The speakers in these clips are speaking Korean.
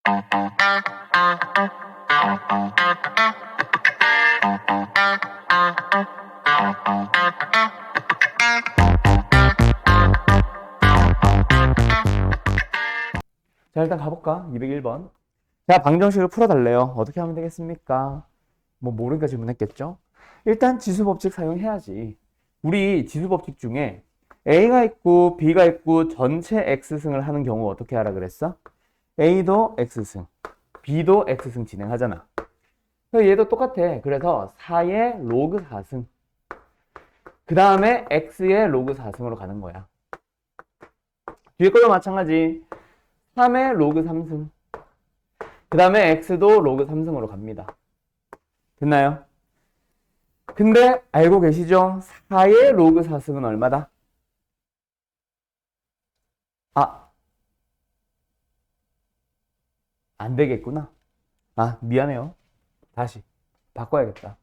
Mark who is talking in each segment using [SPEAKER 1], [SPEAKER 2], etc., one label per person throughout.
[SPEAKER 1] 자, 일단 가볼까? 201번. 자, 방정식을 풀어달래요. 어떻게 하면 되겠습니까? 뭐 모르니까 질문했겠죠? 일단 지수법칙 사용해야지. 우리 지수법칙 중에 A가 있고 B가 있고 전체 X승을 하는 경우 어떻게 하라 그랬어? A도 X승, B도 X승 진행하잖아. 얘도 똑같아. 그래서 4의 로그 4승. 그 다음에 X의 로그 4승으로 가는 거야. 뒤에 걸로 마찬가지. 3의 로그 3승. 그 다음에 X도 로그 3승으로 갑니다. 됐나요? 근데 알고 계시죠? 4의 로그 4승은 얼마다? 안 되겠구나. 미안해요. 다시 바꿔야겠다.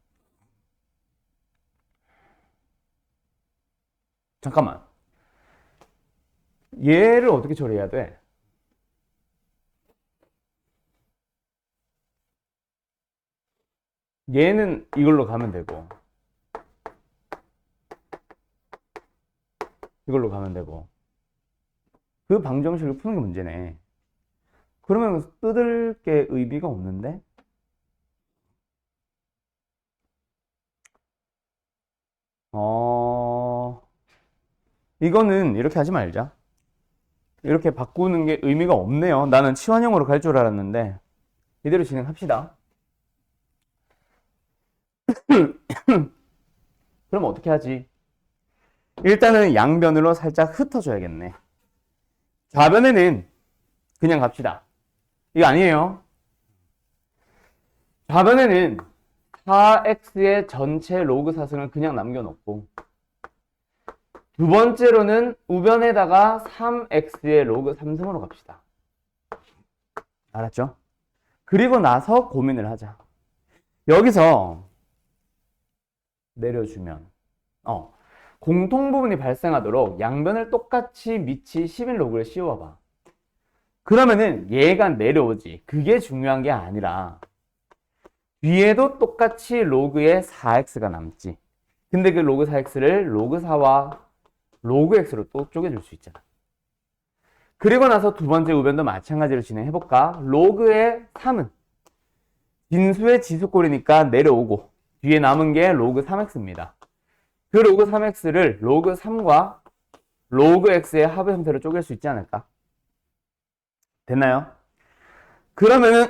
[SPEAKER 1] 잠깐만. 얘를 어떻게 처리해야 돼? 얘는 이걸로 가면 되고 이걸로 가면 되고 그 방정식을 푸는 게 문제네. 그러면 뜯을 게 의미가 없는데? 이거는 이렇게 하지 말자. 이렇게 바꾸는 게 의미가 없네요. 나는 치환형으로 갈 줄 알았는데 이대로 진행합시다. 그럼 어떻게 하지? 일단은 양변으로 살짝 흩어줘야겠네. 좌변에는 그냥 갑시다. 이거 아니에요. 좌변에는 4x의 전체 로그 4승을 그냥 남겨놓고 두 번째로는 우변에다가 3x의 로그 3승으로 갑시다. 알았죠? 그리고 나서 고민을 하자. 여기서 내려주면 공통부분이 발생하도록 양변을 똑같이 밑이 11로그를 씌워봐. 그러면은 얘가 내려오지. 그게 중요한 게 아니라 위에도 똑같이 로그에 4x가 남지. 근데 그 로그 4x를 로그 4와 로그 x로 또 쪼개줄 수 있잖아. 그리고 나서 두 번째 우변도 마찬가지로 진행해볼까? 로그의 3은 진수의 지수꼴이니까 내려오고 뒤에 남은 게 로그 3x입니다. 그 로그 3x를 로그 3과 로그 x의 합의 형태로 쪼갤 수 있지 않을까? 됐나요? 그러면은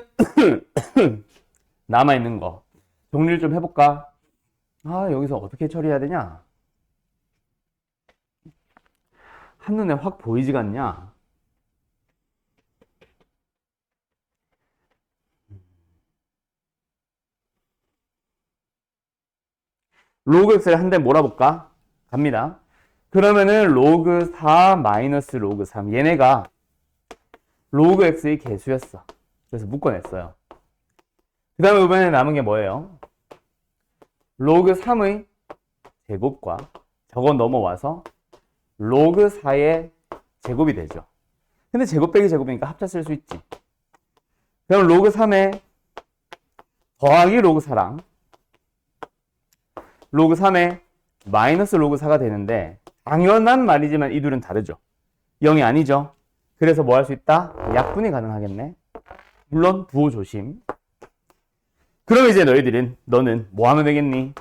[SPEAKER 1] 남아있는 거 정리를 좀 해볼까? 여기서 어떻게 처리해야 되냐? 한눈에 확 보이지가 않냐? 로그 x를 한 대 몰아볼까? 갑니다. 그러면은 로그 4 마이너스 로그 3 얘네가 로그 x의 개수였어. 그래서 묶어냈어요. 그 다음에 이번에 남은 게 뭐예요? 로그 3의 제곱과 저거 넘어와서 로그 4의 제곱이 되죠. 근데 제곱 빼기 제곱이니까 합차 쓸 수 있지. 그럼 로그 3의 더하기 로그 4랑 로그 3의 마이너스 로그 4가 되는데 당연한 말이지만 이 둘은 다르죠. 0이 아니죠. 그래서 뭐 할 수 있다? 약분이 가능하겠네. 물론 부호 조심. 그럼 이제 너는 뭐 하면 되겠니?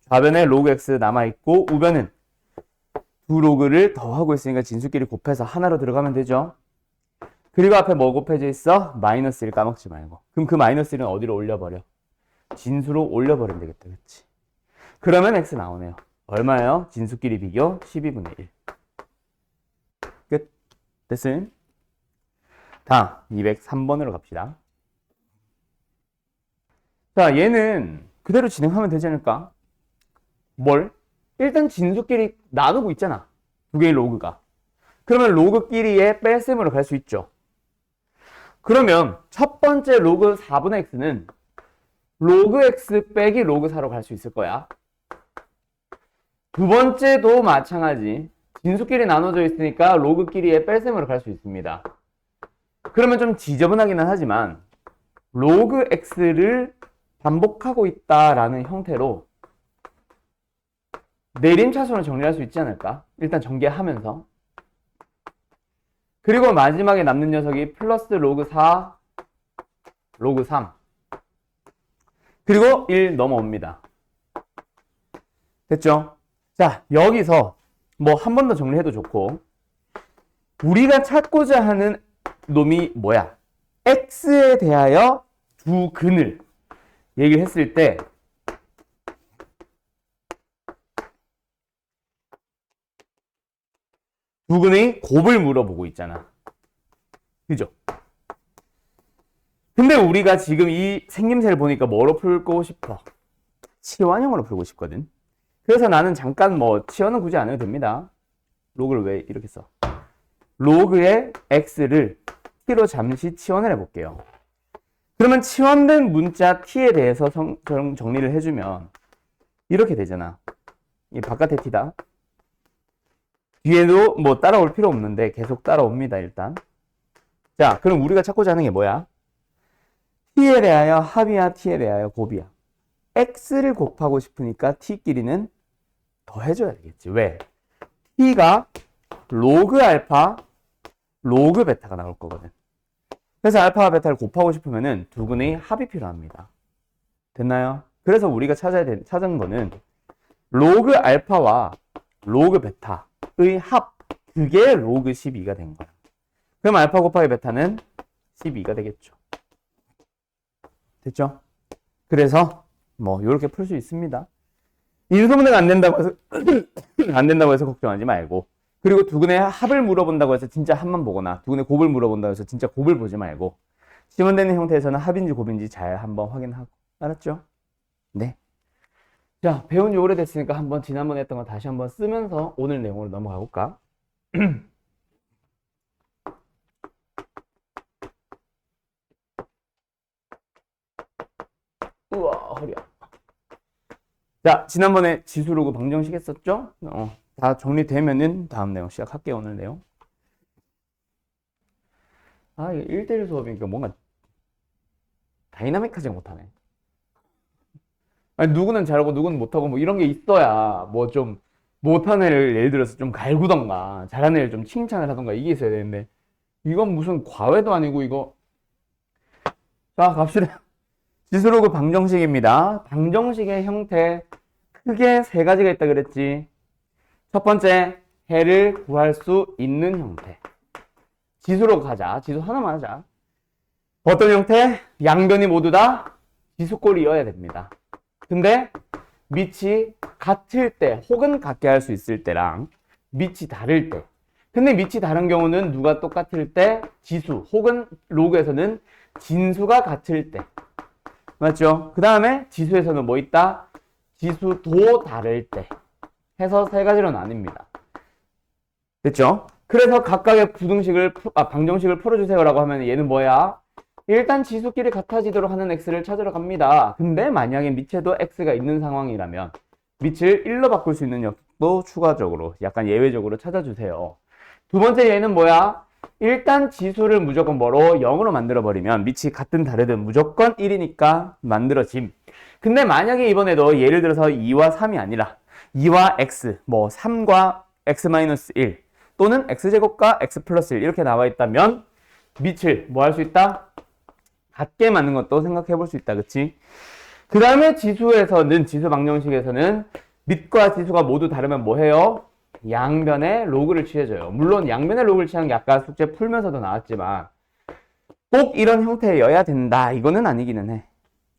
[SPEAKER 1] 좌변에 로그 x 남아있고 우변은 두 로그를 더하고 있으니까 진수끼리 곱해서 하나로 들어가면 되죠. 그리고 앞에 뭐 곱해져 있어? 마이너스 1 까먹지 말고. 그럼 그 마이너스 1은 어디로 올려버려? 진수로 올려버리면 되겠다. 그치? 그러면 x 나오네요. 얼마예요? 진수끼리 비교 12분의 1. 끝. 됐음? 다음 203번으로 갑시다. 자, 얘는 그대로 진행하면 되지 않을까? 뭘? 일단 진수끼리 나누고 있잖아. 두 개의 로그가. 그러면 로그끼리의 뺄셈으로 갈 수 있죠. 그러면 첫 번째 로그 4분의 x는 로그 x 빼기 로그 4로 갈 수 있을 거야. 두 번째도 마찬가지. 진수끼리 나눠져 있으니까 로그끼리의 뺄셈으로 갈 수 있습니다. 그러면 좀 지저분하기는 하지만 로그 x를 반복하고 있다라는 형태로 내림차순을 정리할 수 있지 않을까? 일단 전개하면서. 그리고 마지막에 남는 녀석이 플러스 로그 4, 로그 3. 그리고 1 넘어옵니다. 됐죠? 자, 여기서 뭐 한 번 더 정리해도 좋고, 우리가 찾고자 하는 놈이 뭐야? x에 대하여 두 근을 얘기를 했을 때 두 근의 곱을 물어보고 있잖아. 그죠? 근데 우리가 지금 이 생김새를 보니까 뭐로 풀고 싶어? 치환형으로 풀고 싶거든. 그래서 나는 잠깐 뭐 치환은 굳이 안 해도 됩니다. 로그를 왜 이렇게 써? 로그의 x를 t로 잠시 치환을 해볼게요. 그러면 치환된 문자 t에 대해서 정리를 해주면 이렇게 되잖아. 이 바깥에 t다. 뒤에도 뭐 따라올 필요 없는데 계속 따라옵니다, 일단. 자, 그럼 우리가 찾고자 하는 게 뭐야? t에 대하여 합이야, t에 대하여 곱이야. x를 곱하고 싶으니까 t끼리는 더해줘야 되겠지. 왜? t가 로그 알파, 로그 베타가 나올 거거든. 그래서 알파와 베타를 곱하고 싶으면은 두 근의 합이 필요합니다. 됐나요? 그래서 우리가 찾은 거는 로그 알파와 로그 베타의 합, 그게 로그 12가 된 거야. 그럼 알파 곱하기 베타는 12가 되겠죠. 됐죠? 그래서 뭐 이렇게 풀 수 있습니다. 인수분해가 안 된다고 해서 안 된다고 해서 걱정하지 말고, 그리고 두 근의 합을 물어본다고 해서 진짜 합만 보거나 두 근의 곱을 물어본다고 해서 진짜 곱을 보지 말고 지원되는 형태에서는 합인지 곱인지 잘 한번 확인하고. 알았죠? 네. 자, 배운 지 오래됐으니까 한번 지난번에 했던 거 다시 한번 쓰면서 오늘 내용으로 넘어가 볼까? 우와, 허리야. 자, 지난번에 지수로그 방정식 했었죠? 다 정리되면은 다음 내용 시작할게요, 오늘 내용. 아, 이거 1대1 수업이니까 뭔가 다이나믹하지 못하네. 아니, 누구는 잘하고 누구는 못하고 뭐 이런 게 있어야 뭐 좀 못한 애를 예를 들어서 좀 갈구던가 잘하는 애를 좀 칭찬을 하던가 이게 있어야 되는데 이건 무슨 과외도 아니고 이거. 자, 갑시다. 지수로그 방정식입니다. 방정식의 형태 크게 세 가지가 있다 그랬지. 첫 번째, 해를 구할 수 있는 형태. 지수로 가자. 지수 하나만 하자. 어떤 형태? 양변이 모두 다 지수꼴이어야 됩니다. 근데 밑이 같을 때 혹은 같게 할 수 있을 때랑 밑이 다를 때. 근데 밑이 다른 경우는 누가 똑같을 때? 지수 혹은 로그에서는 진수가 같을 때. 맞죠? 그 다음에 지수에서는 뭐 있다? 지수도 다를 때. 해서 세 가지로 나뉩니다. 됐죠? 그래서 각각의 방정식을 풀어주세요라고 하면 얘는 뭐야? 일단 지수끼리 같아지도록 하는 x를 찾으러 갑니다. 근데 만약에 밑에도 x가 있는 상황이라면 밑을 1로 바꿀 수 있는 녀석도 추가적으로 약간 예외적으로 찾아주세요. 두 번째 얘는 뭐야? 일단 지수를 무조건 뭐로? 0으로 만들어버리면 밑이 같든 다르든 무조건 1이니까 만들어짐. 근데 만약에 이번에도 예를 들어서 2와 3이 아니라 2와 x, 뭐 3과 x-1 또는 x제곱과 x 플러스 1 이렇게 나와 있다면 밑을 뭐 할 수 있다? 같게 맞는 것도 생각해 볼 수 있다. 그치? 그 다음에 지수에서는, 지수 방정식에서는 밑과 지수가 모두 다르면 뭐 해요? 양변의 로그를 취해줘요. 물론 양변의 로그를 취하는 게 아까 숙제 풀면서도 나왔지만 꼭 이런 형태여야 된다. 이거는 아니기는 해.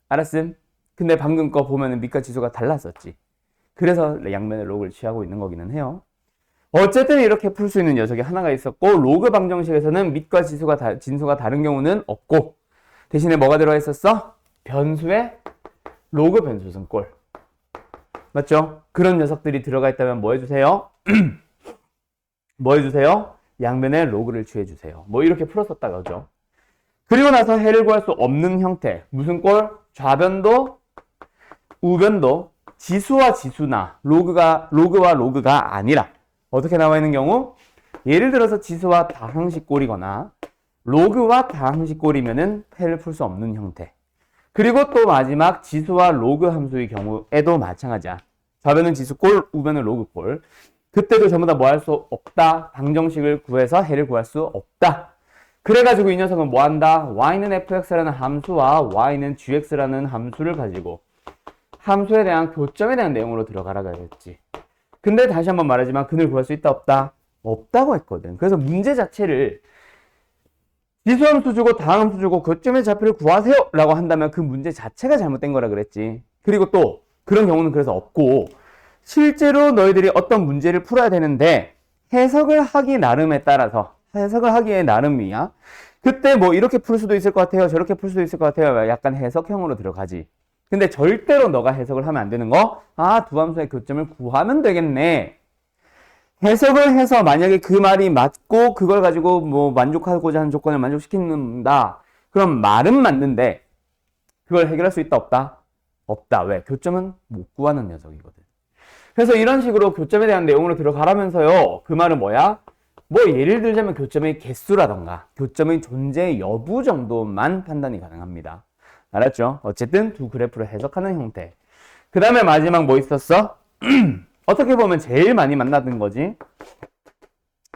[SPEAKER 1] 알았음? 근데 방금 거 보면은 밑과 지수가 달랐었지. 그래서 양변의 로그를 취하고 있는 거기는 해요. 어쨌든 이렇게 풀 수 있는 녀석이 하나가 있었고, 로그 방정식에서는 밑과 진수가 다른 경우는 없고, 대신에 뭐가 들어가 있었어? 변수에 로그 변수 승꼴. 맞죠? 그런 녀석들이 들어가 있다면 뭐 해주세요? 뭐 해주세요? 양변에 로그를 취해주세요. 뭐 이렇게 풀었었다 그죠? 그리고 나서 해를 구할 수 없는 형태. 무슨 꼴? 좌변도, 우변도, 지수와 지수나 로그와 로그가 아니라 어떻게 나와 있는 경우? 예를 들어서 지수와 다항식 꼴이거나 로그와 다항식 꼴이면은 패를 풀 수 없는 형태. 그리고 또 마지막 지수와 로그 함수의 경우에도 마찬가지야. 좌변은 지수 꼴, 우변은 로그 꼴. 그때도 전부 다 뭐 할 수 없다. 방정식을 구해서 해를 구할 수 없다. 그래가지고 이 녀석은 뭐 한다? y는 fx라는 함수와 y는 gx라는 함수를 가지고 함수에 대한 교점에 대한 내용으로 들어가라고 했지. 근데 다시 한번 말하지만 근을 구할 수 있다 없다? 없다고 했거든. 그래서 문제 자체를 지수함수 주고 다항함수 주고 교점의 좌표를 구하세요 라고 한다면 그 문제 자체가 잘못된 거라 그랬지. 그리고 또 그런 경우는 그래서 없고 실제로 너희들이 어떤 문제를 풀어야 되는데 해석을 하기 나름에 따라서 해석을 하기에 나름이야. 그때 뭐 이렇게 풀 수도 있을 것 같아요. 저렇게 풀 수도 있을 것 같아요. 약간 해석형으로 들어가지. 근데 절대로 너가 해석을 하면 안 되는 거? 아, 두 함수의 교점을 구하면 되겠네. 해석을 해서 만약에 그 말이 맞고 그걸 가지고 뭐 만족하고자 하는 조건을 만족시킨다. 그럼 말은 맞는데 그걸 해결할 수 있다 없다? 없다. 왜? 교점은 못 구하는 녀석이거든. 그래서 이런 식으로 교점에 대한 내용으로 들어가라면서요. 그 말은 뭐야? 뭐 예를 들자면 교점의 개수라던가 교점의 존재 여부 정도만 판단이 가능합니다. 알았죠? 어쨌든 두 그래프를 해석하는 형태. 그 다음에 마지막 뭐 있었어? 어떻게 보면 제일 많이 만나던 거지.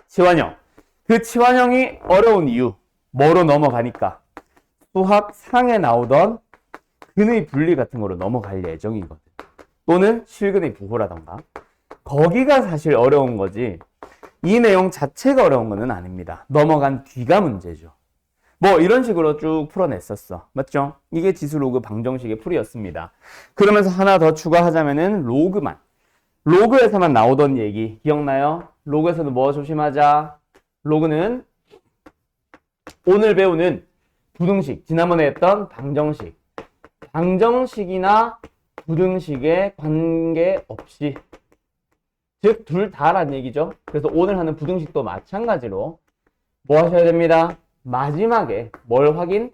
[SPEAKER 1] 치환형. 그 치환형이 어려운 이유. 뭐로 넘어가니까? 수학 상에 나오던 근의 분리 같은 거로 넘어갈 예정이거든. 또는 실근의 부호라던가. 거기가 사실 어려운 거지. 이 내용 자체가 어려운 거는 아닙니다. 넘어간 뒤가 문제죠. 뭐 이런 식으로 쭉 풀어냈었어. 맞죠? 이게 지수 로그 방정식의 풀이였습니다. 그러면서 하나 더 추가하자면은 로그만. 로그에서만 나오던 얘기 기억나요? 로그에서는 뭐 조심하자? 로그는 오늘 배우는 부등식, 지난번에 했던 방정식. 방정식이나 부등식에 관계없이 즉 둘 다란 얘기죠. 그래서 오늘 하는 부등식도 마찬가지로 뭐 하셔야 됩니다. 마지막에 뭘 확인?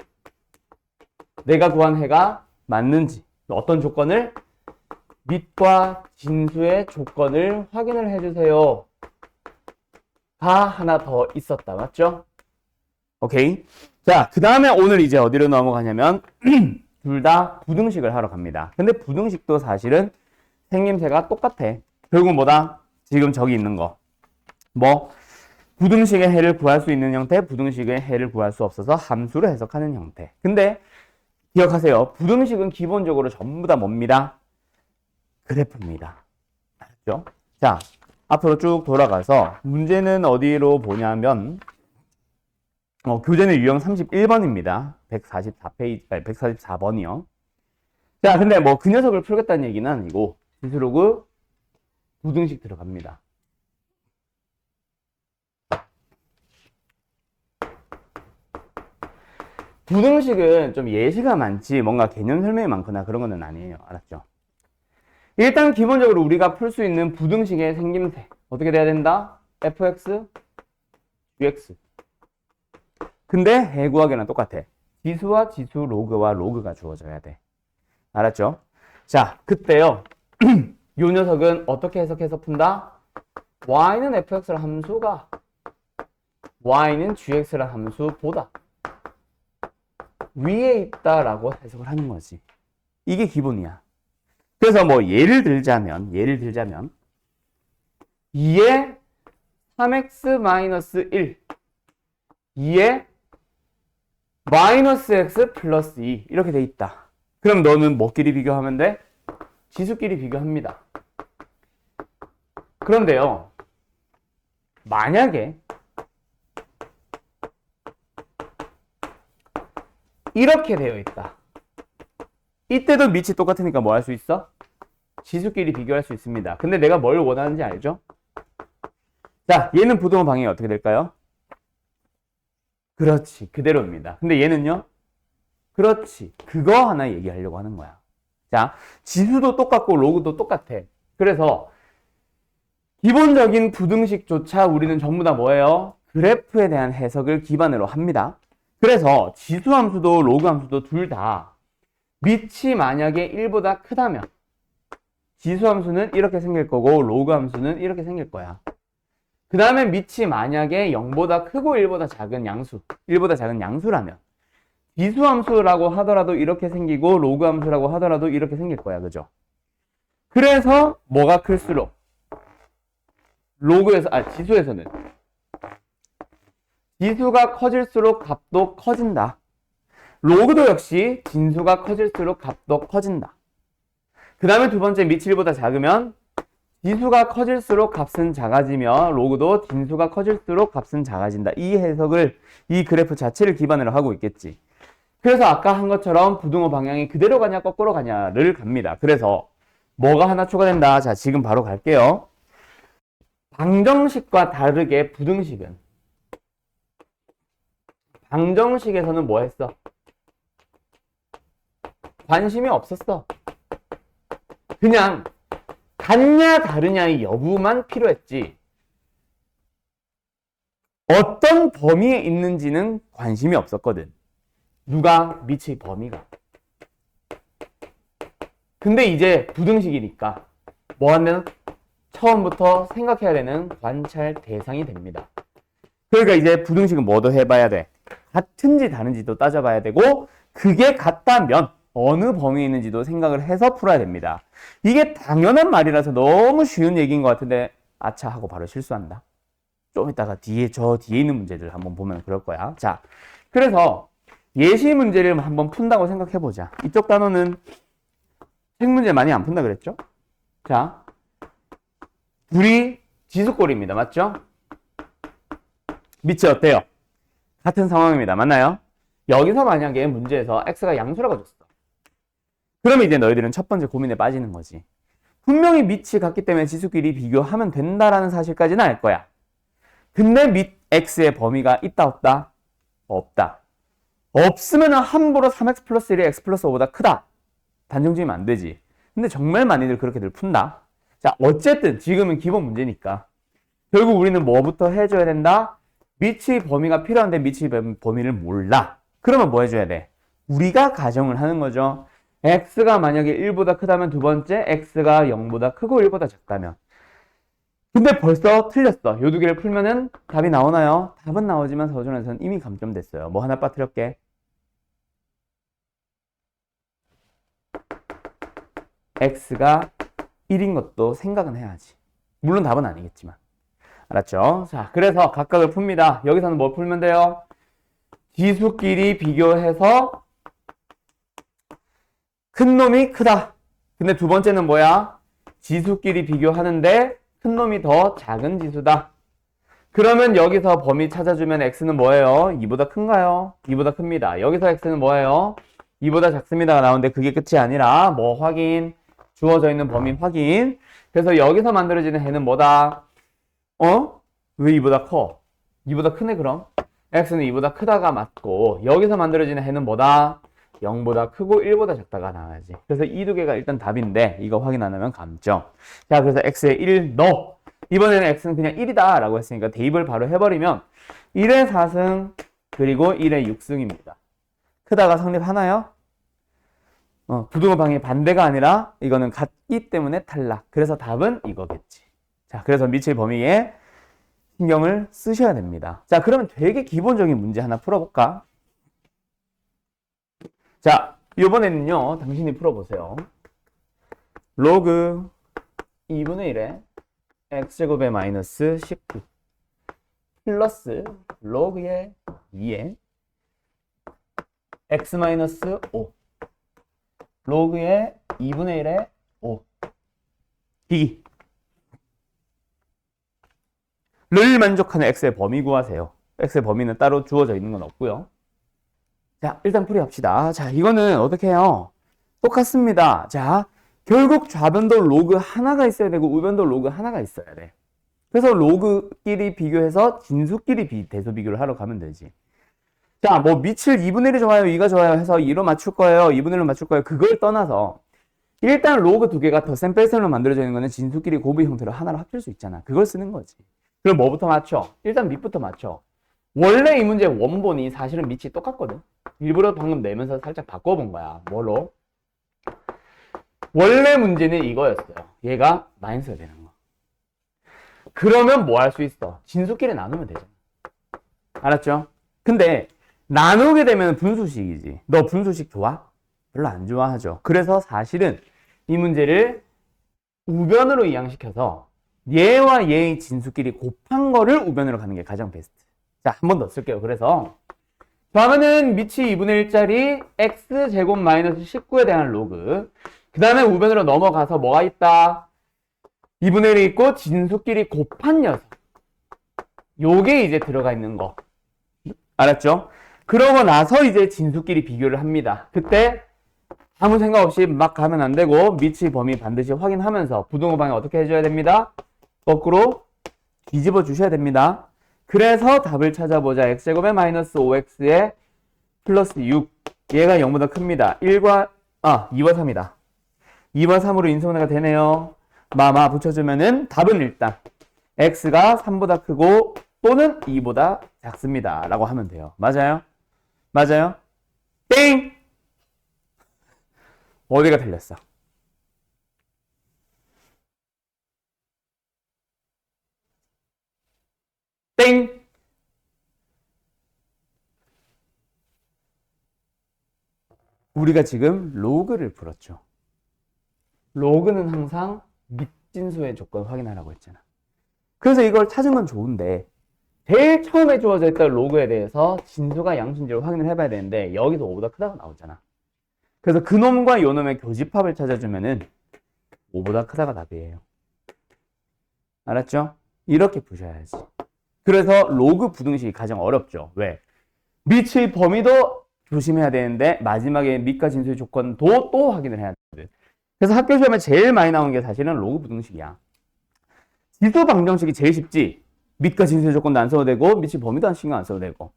[SPEAKER 1] 내가 구한 해가 맞는지 어떤 조건을? 밑과 진수의 조건을 확인을 해주세요. 가 하나 더 있었다. 맞죠? 오케이. 자, 그 다음에 오늘 이제 어디로 넘어가냐면 둘 다 부등식을 하러 갑니다. 근데 부등식도 사실은 생김새가 똑같아. 결국 뭐다? 지금 저기 있는 거. 뭐 부등식의 해를 구할 수 있는 형태, 부등식의 해를 구할 수 없어서 함수를 해석하는 형태. 근데 기억하세요. 부등식은 기본적으로 전부 다 뭡니다? 그래프입니다. 알았죠? 자, 앞으로 쭉 돌아가서 문제는 어디로 보냐면 교재는 유형 31번입니다. 144페이지, 144번이요. 자, 근데 뭐 그 녀석을 풀겠다는 얘기는 아니고 지수로그 부등식 들어갑니다. 부등식은 좀 예시가 많지 뭔가 개념 설명이 많거나 그런 거는 아니에요. 알았죠? 일단 기본적으로 우리가 풀 수 있는 부등식의 생김새 어떻게 돼야 된다? fx, gx. 근데 해 구하기랑 똑같아. 지수와 지수, 로그와 로그가 주어져야 돼. 알았죠? 자, 그때요. 요 녀석은 어떻게 해석해서 푼다? y는 fx라는 함수가 y는 gx라는 함수보다 위에 있다라고 해석을 하는 거지. 이게 기본이야. 그래서 뭐 예를 들자면 2에 3x-1 2에 마이너스 x 플러스 2 이렇게 돼 있다. 그럼 너는 뭐끼리 비교하면 돼? 지수끼리 비교합니다. 그런데요. 만약에 이렇게 되어 있다. 이때도 밑이 똑같으니까 뭐 할 수 있어? 지수끼리 비교할 수 있습니다. 근데 내가 뭘 원하는지 알죠? 자, 얘는 부등호 방향이 어떻게 될까요? 그렇지, 그대로입니다. 근데 얘는요? 그렇지, 그거 하나 얘기하려고 하는 거야. 자, 지수도 똑같고 로그도 똑같아. 그래서 기본적인 부등식조차 우리는 전부 다 뭐예요? 그래프에 대한 해석을 기반으로 합니다. 그래서 지수함수도 로그함수도 둘 다 밑이 만약에 1보다 크다면 지수함수는 이렇게 생길 거고 로그함수는 이렇게 생길 거야. 그 다음에 밑이 만약에 0보다 크고 1보다 작은 양수, 1보다 작은 양수라면 지수함수라고 하더라도 이렇게 생기고 로그 함수라고 하더라도 이렇게 생길 거야. 그죠? 그래서 뭐가 클수록 지수에서는 지수가 커질수록 값도 커진다. 로그도 역시 진수가 커질수록 값도 커진다. 그 다음에 두 번째 밑이 1보다 작으면 지수가 커질수록 값은 작아지며 로그도 진수가 커질수록 값은 작아진다. 이 해석을 이 그래프 자체를 기반으로 하고 있겠지. 그래서 아까 한 것처럼 부등호 방향이 그대로 가냐 거꾸로 가냐를 갑니다. 그래서 뭐가 하나 추가된다. 자, 지금 바로 갈게요. 방정식과 다르게 방정식에서는 뭐 했어? 관심이 없었어. 그냥 같냐 다르냐의 여부만 필요했지. 어떤 범위에 있는지는 관심이 없었거든. 누가? 밑의 범위가. 근데 이제 부등식이니까 뭐 하면 처음부터 생각해야 되는 관찰 대상이 됩니다. 그러니까 이제 부등식은 뭐도 해봐야 돼? 같은지 다른지도 따져봐야 되고 그게 같다면 어느 범위에 있는지도 생각을 해서 풀어야 됩니다. 이게 당연한 말이라서 너무 쉬운 얘기인 것 같은데 아차 하고 바로 실수한다. 좀 이따가 저 뒤에 있는 문제들 한번 보면 그럴 거야. 자, 그래서 예시 문제를 한번 푼다고 생각해보자. 이쪽 단어는 책 문제 많이 안 푼다 그랬죠? 자, 둘이 지수꼴입니다. 맞죠? 밑이 어때요? 같은 상황입니다. 맞나요? 여기서 만약에 문제에서 x가 양수라고 줬어. 그러면 이제 너희들은 첫 번째 고민에 빠지는 거지. 분명히 밑이 같기 때문에 지수끼리 비교하면 된다라는 사실까지는 알 거야. 근데 밑 x의 범위가 있다 없다? 없다. 없으면 함부로 3x 플러스 1이 x 플러스 5보다 크다. 단정지으면 안 되지. 근데 정말 많이들 그렇게들 푼다. 자, 어쨌든 지금은 기본 문제니까 결국 우리는 뭐부터 해줘야 된다? 밑의 범위가 필요한데 밑의 범위를 몰라. 그러면 뭐 해줘야 돼? 우리가 가정을 하는 거죠. x가 만약에 1보다 크다면 두 번째, x가 0보다 크고 1보다 작다면. 근데 벌써 틀렸어. 요 두 개를 풀면은 답이 나오나요? 답은 나오지만 서술에서는 이미 감점됐어요. 뭐 하나 빠뜨렸게? x가 1인 것도 생각은 해야지. 물론 답은 아니겠지만. 알았죠? 자, 그래서 각각을 풉니다. 여기서는 뭐 풀면 돼요? 지수끼리 비교해서 큰 놈이 크다. 근데 두 번째는 뭐야? 지수끼리 비교하는데 큰 놈이 더 작은 지수다. 그러면 여기서 범위 찾아주면 x는 뭐예요? 2보다 큰가요? 2보다 큽니다. 여기서 x는 뭐예요? 2보다 작습니다가 나오는데 그게 끝이 아니라 뭐 확인? 주어져 있는 범위 확인. 그래서 여기서 만들어지는 해는 뭐다? 왜 2보다 커? 2보다 크네 그럼? x는 2보다 크다가 맞고 여기서 만들어지는 해는 뭐다? 0보다 크고 1보다 작다가 나와야지. 그래서 이 두 개가 일단 답인데 이거 확인 안 하면 감점. 자, 그래서 x에 1 넣어. 이번에는 x는 그냥 1이다 라고 했으니까 대입을 바로 해버리면 1의 4승 그리고 1의 6승입니다. 크다가 성립하나요? 부등호 방향이 반대가 아니라 이거는 같기 때문에 탈락. 그래서 답은 이거겠지. 자, 그래서 밑의 범위에 신경을 쓰셔야 됩니다. 자, 그러면 되게 기본적인 문제 하나 풀어볼까? 자, 이번에는요, 당신이 풀어보세요. 로그 2분의 1에 x제곱의 마이너스 19 플러스 로그의 2에 x 마이너스 5 로그의 2분의 1에 5 를 만족하는 x의 범위 구하세요. x의 범위는 따로 주어져 있는 건 없고요. 자, 일단 풀이합시다. 자, 이거는 어떻게 해요? 똑같습니다. 자, 결국 좌변도 로그 하나가 있어야 되고 우변도 로그 하나가 있어야 돼. 그래서 로그끼리 비교해서 진수끼리 대소 비교를 하러 가면 되지. 자, 뭐 밑을 2분의 1이 좋아요, 2가 좋아요 해서 2로 맞출 거예요, 2분의 1로 맞출 거예요. 그걸 떠나서 일단 로그 두 개가 덧셈 뺄셈으로 만들어져 있는 거는 진수끼리 곱의 형태로 하나로 합칠 수 있잖아. 그걸 쓰는 거지. 그럼 뭐부터 맞춰? 일단 밑부터 맞춰. 원래 이 문제의 원본이 사실은 밑이 똑같거든. 일부러 방금 내면서 살짝 바꿔본 거야. 뭘로? 원래 문제는 이거였어요. 얘가 마이너스가 되는 거. 그러면 뭐 할 수 있어? 진수끼리 나누면 되잖아. 알았죠? 근데 나누게 되면 분수식이지. 너 분수식 좋아? 별로 안 좋아하죠. 그래서 사실은 이 문제를 우변으로 이항시켜서 얘와 얘의 진수끼리 곱한 거를 우변으로 가는 게 가장 베스트. 자, 한 번 더 쓸게요. 그래서 좌변은 미치 2분의 1짜리 x제곱 마이너스 19에 대한 로그. 그 다음에 우변으로 넘어가서 뭐가 있다? 2분의 1이 있고 진수끼리 곱한 녀석. 요게 이제 들어가 있는 거. 알았죠? 그러고 나서 이제 진수끼리 비교를 합니다. 그때 아무 생각 없이 막 가면 안 되고 미치 범위 반드시 확인하면서 부등호 방향 어떻게 해줘야 됩니다? 거꾸로 뒤집어 주셔야 됩니다. 그래서 답을 찾아보자. x제곱에 마이너스 5x에 플러스 6. 얘가 0보다 큽니다. 2와 3이다. 2와 3으로 인수분해가 되네요. 마마 붙여주면은 답은 일단 x가 3보다 크고 또는 2보다 작습니다. 라고 하면 돼요. 맞아요? 맞아요? 땡! 어디가 틀렸어? 땡! 우리가 지금 로그를 풀었죠. 로그는 항상 밑진수의 조건 확인하라고 했잖아. 그래서 이걸 찾은 건 좋은데 제일 처음에 주어져 있던 로그에 대해서 진수가 양수인지를 확인을 해봐야 되는데 여기서 5보다 크다고 나오잖아. 그래서 그놈과 요놈의 교집합을 찾아주면은 5보다 크다가 답이에요. 알았죠? 이렇게 푸셔야지. 그래서 로그 부등식이 가장 어렵죠. 왜? 밑의 범위도 조심해야 되는데 마지막에 밑과 진수의 조건도 또 확인을 해야 되거든. 그래서 학교 시험에 제일 많이 나오는 게 사실은 로그 부등식이야. 지수 방정식이 제일 쉽지. 밑과 진수의 조건도 안 써도 되고 밑의 범위도 신경 안 써도 되고.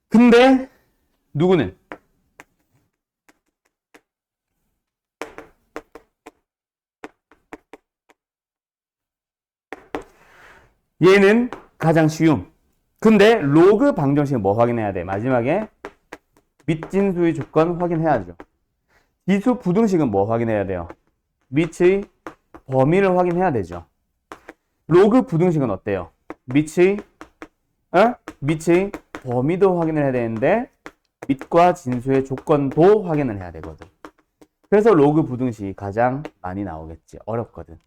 [SPEAKER 1] 근데 누구는? 얘는 가장 쉬움. 근데 로그 방정식은 뭐 확인해야 돼? 마지막에 밑진수의 조건 확인해야죠. 지수 부등식은 뭐 확인해야 돼요? 밑의 범위를 확인해야 되죠. 로그 부등식은 어때요? 밑의 범위도 확인을 해야 되는데 밑과 진수의 조건도 확인을 해야 되거든. 그래서 로그 부등식이 가장 많이 나오겠지. 어렵거든.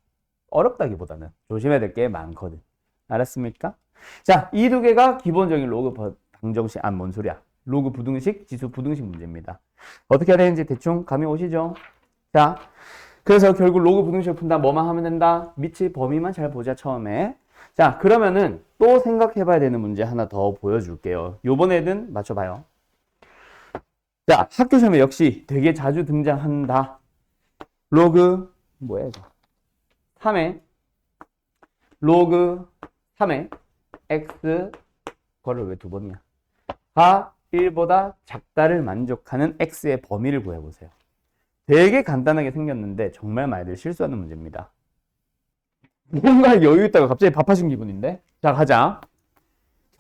[SPEAKER 1] 어렵다기보다는 조심해야 될 게 많거든. 알았습니까? 자, 이 두 개가 기본적인 로그 방정식, 뭔 소리야. 로그 부등식, 지수 부등식 문제입니다. 어떻게 해야 되는지 대충 감이 오시죠? 자, 그래서 결국 로그 부등식을 푼다. 뭐만 하면 된다? 밑의 범위만 잘 보자, 처음에. 자, 그러면은 또 생각해 봐야 되는 문제 하나 더 보여줄게요. 요번에는 맞춰봐요. 자, 학교 시험에 역시 되게 자주 등장한다. 로그, 뭐야, 이거? 3의 로그 3의 x, 그거를 왜 두 번이야? 가 1보다 작다를 만족하는 x의 범위를 구해보세요. 되게 간단하게 생겼는데 정말 많이들 실수하는 문제입니다. 뭔가 여유 있다가 갑자기 밥하신 기분인데? 자, 가자.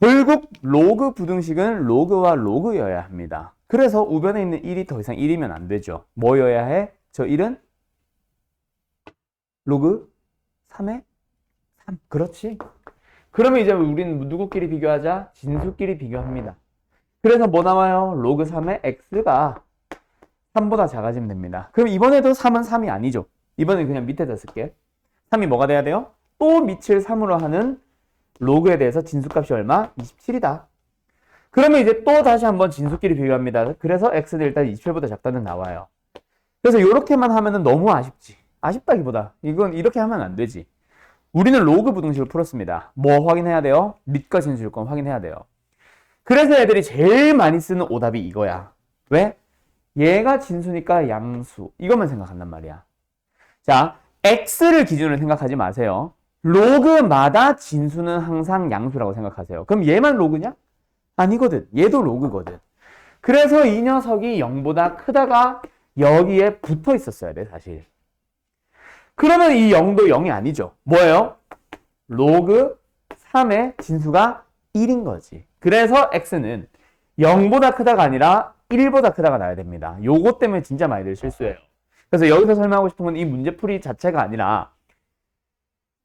[SPEAKER 1] 결국 로그 부등식은 로그와 로그여야 합니다. 그래서 우변에 있는 1이 더 이상 1이면 안 되죠. 뭐여야 해? 저 1은 로그 3의 3. 그렇지. 그러면 이제 우리는 누구끼리 비교하자? 진수끼리 비교합니다. 그래서 뭐 나와요? 로그 3의 x가 3보다 작아지면 됩니다. 그럼 이번에도 3은 3이 아니죠. 이번엔 그냥 밑에다 쓸게. 3이 뭐가 돼야 돼요? 또 밑을 3으로 하는 로그에 대해서 진수값이 얼마? 27이다. 그러면 이제 또 다시 한번 진수끼리 비교합니다. 그래서 x는 일단 27보다 작다는 나와요. 그래서 이렇게만 하면은 너무 아쉽지. 아쉽다기보다 이건 이렇게 하면 안 되지. 우리는 로그 부등식을 풀었습니다. 뭐 확인해야 돼요? 밑과 진수 조건 확인해야 돼요. 그래서 애들이 제일 많이 쓰는 오답이 이거야. 왜? 얘가 진수니까 양수. 이것만 생각한단 말이야. 자, x를 기준으로 생각하지 마세요. 로그마다 진수는 항상 양수라고 생각하세요. 그럼 얘만 로그냐? 아니거든. 얘도 로그거든. 그래서 이 녀석이 0보다 크다가 여기에 붙어 있었어야 돼, 사실. 그러면 이 0도 0이 아니죠. 뭐예요? 로그 3의 진수가 1인 거지. 그래서 x는 0보다 크다가 아니라 1보다 크다가 나야 됩니다. 요거 때문에 진짜 많이들 실수해요. 그래서 여기서 설명하고 싶은 건 이 문제풀이 자체가 아니라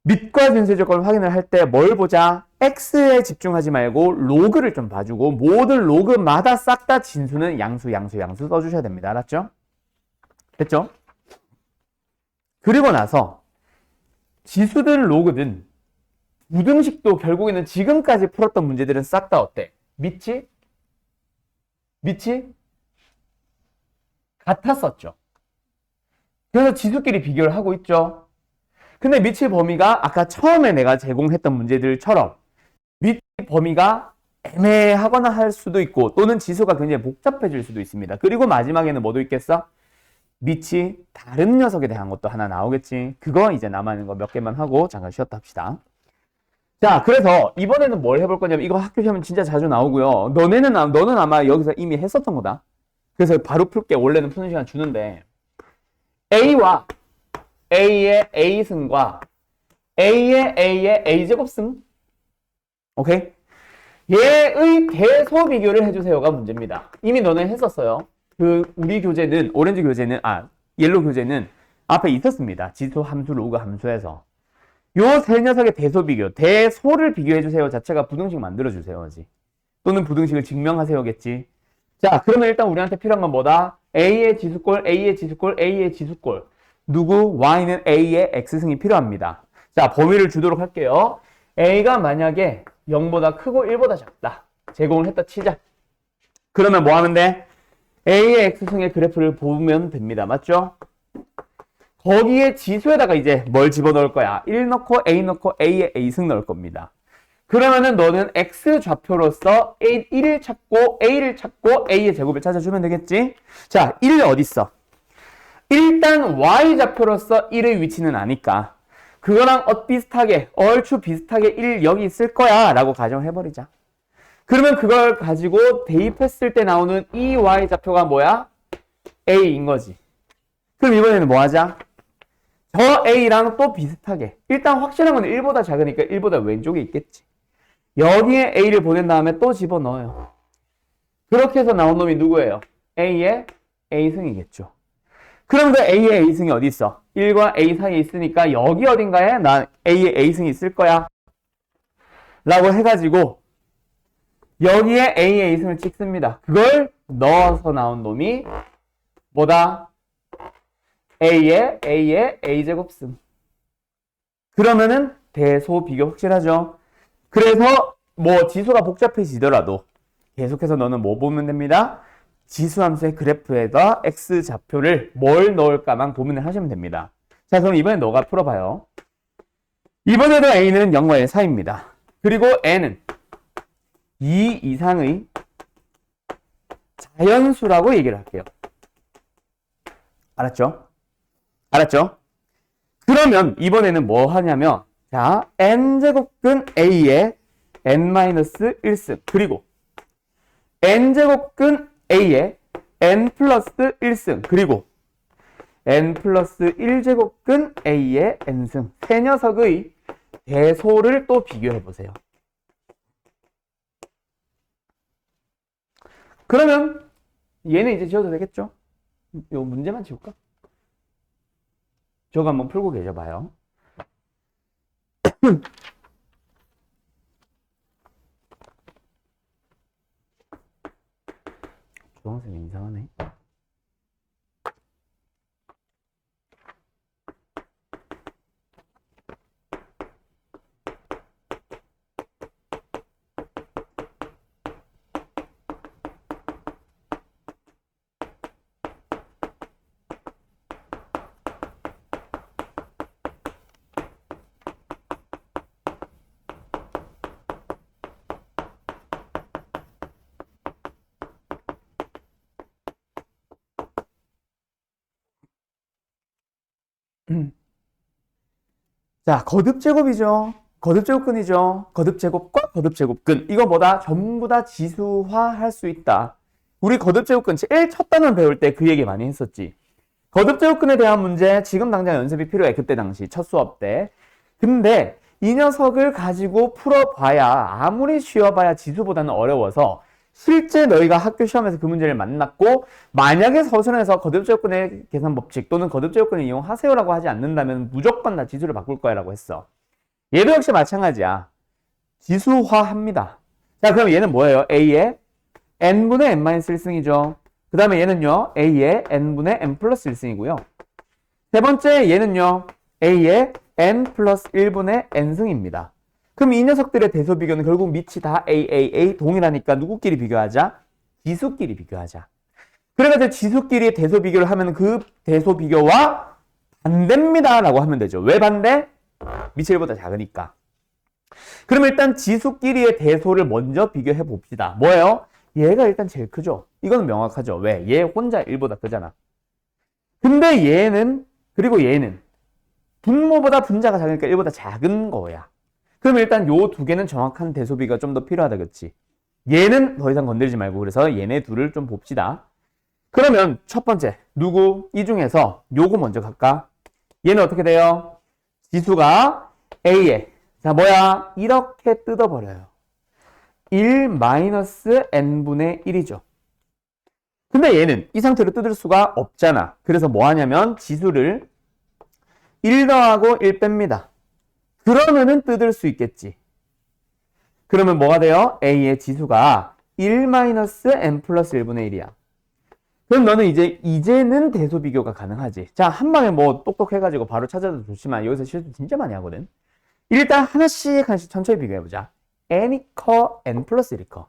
[SPEAKER 1] 밑과 진수의 조건을 확인을 할 때 뭘 보자? x에 집중하지 말고 로그를 좀 봐주고 모든 로그마다 싹 다 진수는 양수 써주셔야 됩니다. 알았죠? 됐죠? 그리고 나서 지수든 로그든 부등식도 결국에는 지금까지 풀었던 문제들은 싹 다 어때? 밑이 같았었죠. 그래서 지수끼리 비교를 하고 있죠. 근데 밑의 범위가 아까 처음에 내가 제공했던 문제들처럼 밑 범위가 애매하거나 할 수도 있고 또는 지수가 굉장히 복잡해질 수도 있습니다. 그리고 마지막에는 뭐도 있겠어? 밑이 다른 녀석에 대한 것도 하나 나오겠지. 그거 이제 남아있는 거 몇 개만 하고 잠깐 쉬었다 합시다. 자, 그래서 이번에는 뭘 해볼 거냐면 이거 학교 시험은 진짜 자주 나오고요. 너는 아마 여기서 이미 했었던 거다. 그래서 바로 풀게. 원래는 푸는 시간 주는데 A와 A의 A승과 A의 A제곱승, 오케이? 얘의 대소 비교를 해주세요가 문제입니다. 이미 너네 했었어요. 우리 교재는 오렌지 교재는 옐로 교재는 앞에 있었습니다. 지수 함수, 로그 함수에서 요 세 녀석의 대소 비교, 대소를 비교해주세요 자체가 부등식 만들어주세요지. 또는 부등식을 증명하세요겠지. 자, 그러면 일단 우리한테 필요한 건 뭐다? A의 지수꼴, A의 지수꼴, A의 지수꼴. 누구? Y는 A의 X승이 필요합니다. 자, 범위를 주도록 할게요. A가 만약에 0보다 크고 1보다 작다. 제공을 했다 치자. 그러면 뭐 하면 돼? A의 X승의 그래프를 보면 됩니다. 맞죠? 거기에 지수에다가 이제 뭘 집어넣을 거야? 1 넣고 A 넣고 A의 A승 넣을 겁니다. 그러면은 너는 X 좌표로서 1을 찾고 A를 찾고 A의 제곱을 찾아주면 되겠지? 자, 1은 어디 있어? 일단 Y 좌표로서 1의 위치는 아니까 그거랑 얼추 비슷하게 1 여기 있을 거야 라고 가정해버리자. 그러면 그걸 가지고 대입했을 때 나오는 이 Y 좌표가 뭐야? A인 거지. 그럼 이번에는 뭐 하자? 저 A랑 또 비슷하게 일단 확실한 건 1보다 작으니까 1보다 왼쪽에 있겠지. 여기에 A를 보낸 다음에 또 집어넣어요. 그렇게 해서 나온 놈이 누구예요? A의 A승이겠죠. 그럼 그 A의 A승이 어디 있어? 1과 A 사이에 있으니까 여기 어딘가에 난 A의 A승이 있을 거야 라고 해가지고 여기에 A의 A승을 찍습니다. 그걸 넣어서 나온 놈이 뭐다? A의 A제곱승. 그러면은 대소 비교 확실하죠? 그래서 뭐 지수가 복잡해지더라도 계속해서 너는 뭐 보면 됩니다? 지수함수의 그래프에다 X 좌표를 뭘 넣을까만 고민을 하시면 됩니다. 자, 그럼 이번엔 너가 풀어봐요. 이번에도 A는 0과 1 사이입니다. 그리고 N은 2 이상의 자연수라고 얘기를 할게요. 알았죠? 그러면 이번에는 뭐 하냐면 자, N제곱근 A의 N-1승 그리고 N제곱근 A의 N 플러스 1승 그리고 N 플러스 1제곱근 A의 N승 세 녀석의 대소를 또 비교해보세요. 그러면 얘는 이제 지워도 되겠죠? 요 문제만 지울까? 저거 한번 풀고 계셔봐요. 주황색이 이상하네. 자, 거듭제곱이죠. 거듭제곱근이죠. 거듭제곱과 거듭제곱근. 이거 뭐다? 전부 다 지수화할 수 있다. 우리 거듭제곱근 제일 첫 단원 배울 때 그 얘기 많이 했었지. 거듭제곱근에 대한 문제 지금 당장 연습이 필요해. 그때 당시 첫 수업 때. 근데 이 녀석을 가지고 풀어봐야 아무리 쉬워봐야 지수보다는 어려워서 실제 너희가 학교 시험에서 그 문제를 만났고 만약에 서술에서 거듭제곱근의 계산 법칙 또는 거듭제곱근을 이용하세요라고 하지 않는다면 무조건 다 지수를 바꿀 거야 라고 했어. 얘도 역시 마찬가지야. 지수화합니다. 자, 그럼 얘는 뭐예요? A의 n분의 n-1승이죠. 그 다음에 얘는요, A의 n분의 n 플러스 1승이고요. 세 번째 얘는요, A의 n 플러스 1분의 n승입니다. 그럼 이 녀석들의 대소 비교는 결국 밑이 다 A 동일하니까 누구끼리 비교하자? 지수끼리 비교하자. 그래가지고 지수끼리 대소 비교를 하면 그 대소 비교와 반대입니다 라고 하면 되죠. 왜 반대? 밑이 1보다 작으니까. 그럼 일단 지수끼리의 대소를 먼저 비교해 봅시다. 뭐예요? 얘가 일단 제일 크죠. 이거는 명확하죠. 왜? 얘 혼자 1보다 크잖아. 근데 얘는, 그리고 얘는 분모보다 분자가 작으니까 1보다 작은 거야. 그럼 일단 요 두 개는 정확한 대소비가 좀 더 필요하다, 그치? 얘는 더 이상 건드리지 말고, 그래서 얘네 둘을 좀 봅시다. 그러면 첫 번째, 누구? 이 중에서 요거 먼저 갈까? 얘는 어떻게 돼요? 지수가 A에, 자, 뭐야? 이렇게 뜯어버려요. 1-n분의 1이죠. 근데 얘는 이 상태로 뜯을 수가 없잖아. 그래서 뭐 하냐면 지수를 1 더하고 1 뺍니다. 그러면은 뜯을 수 있겠지. 그러면 뭐가 돼요? A의 지수가 1-n 플러스 1분의 1이야. 그럼 너는 이제는 대소 비교가 가능하지. 자, 한 방에 뭐 똑똑해가지고 바로 찾아도 좋지만 여기서 실수 진짜 많이 하거든. 일단 하나씩 천천히 비교해보자. n이 커, n 플러스 1이 커.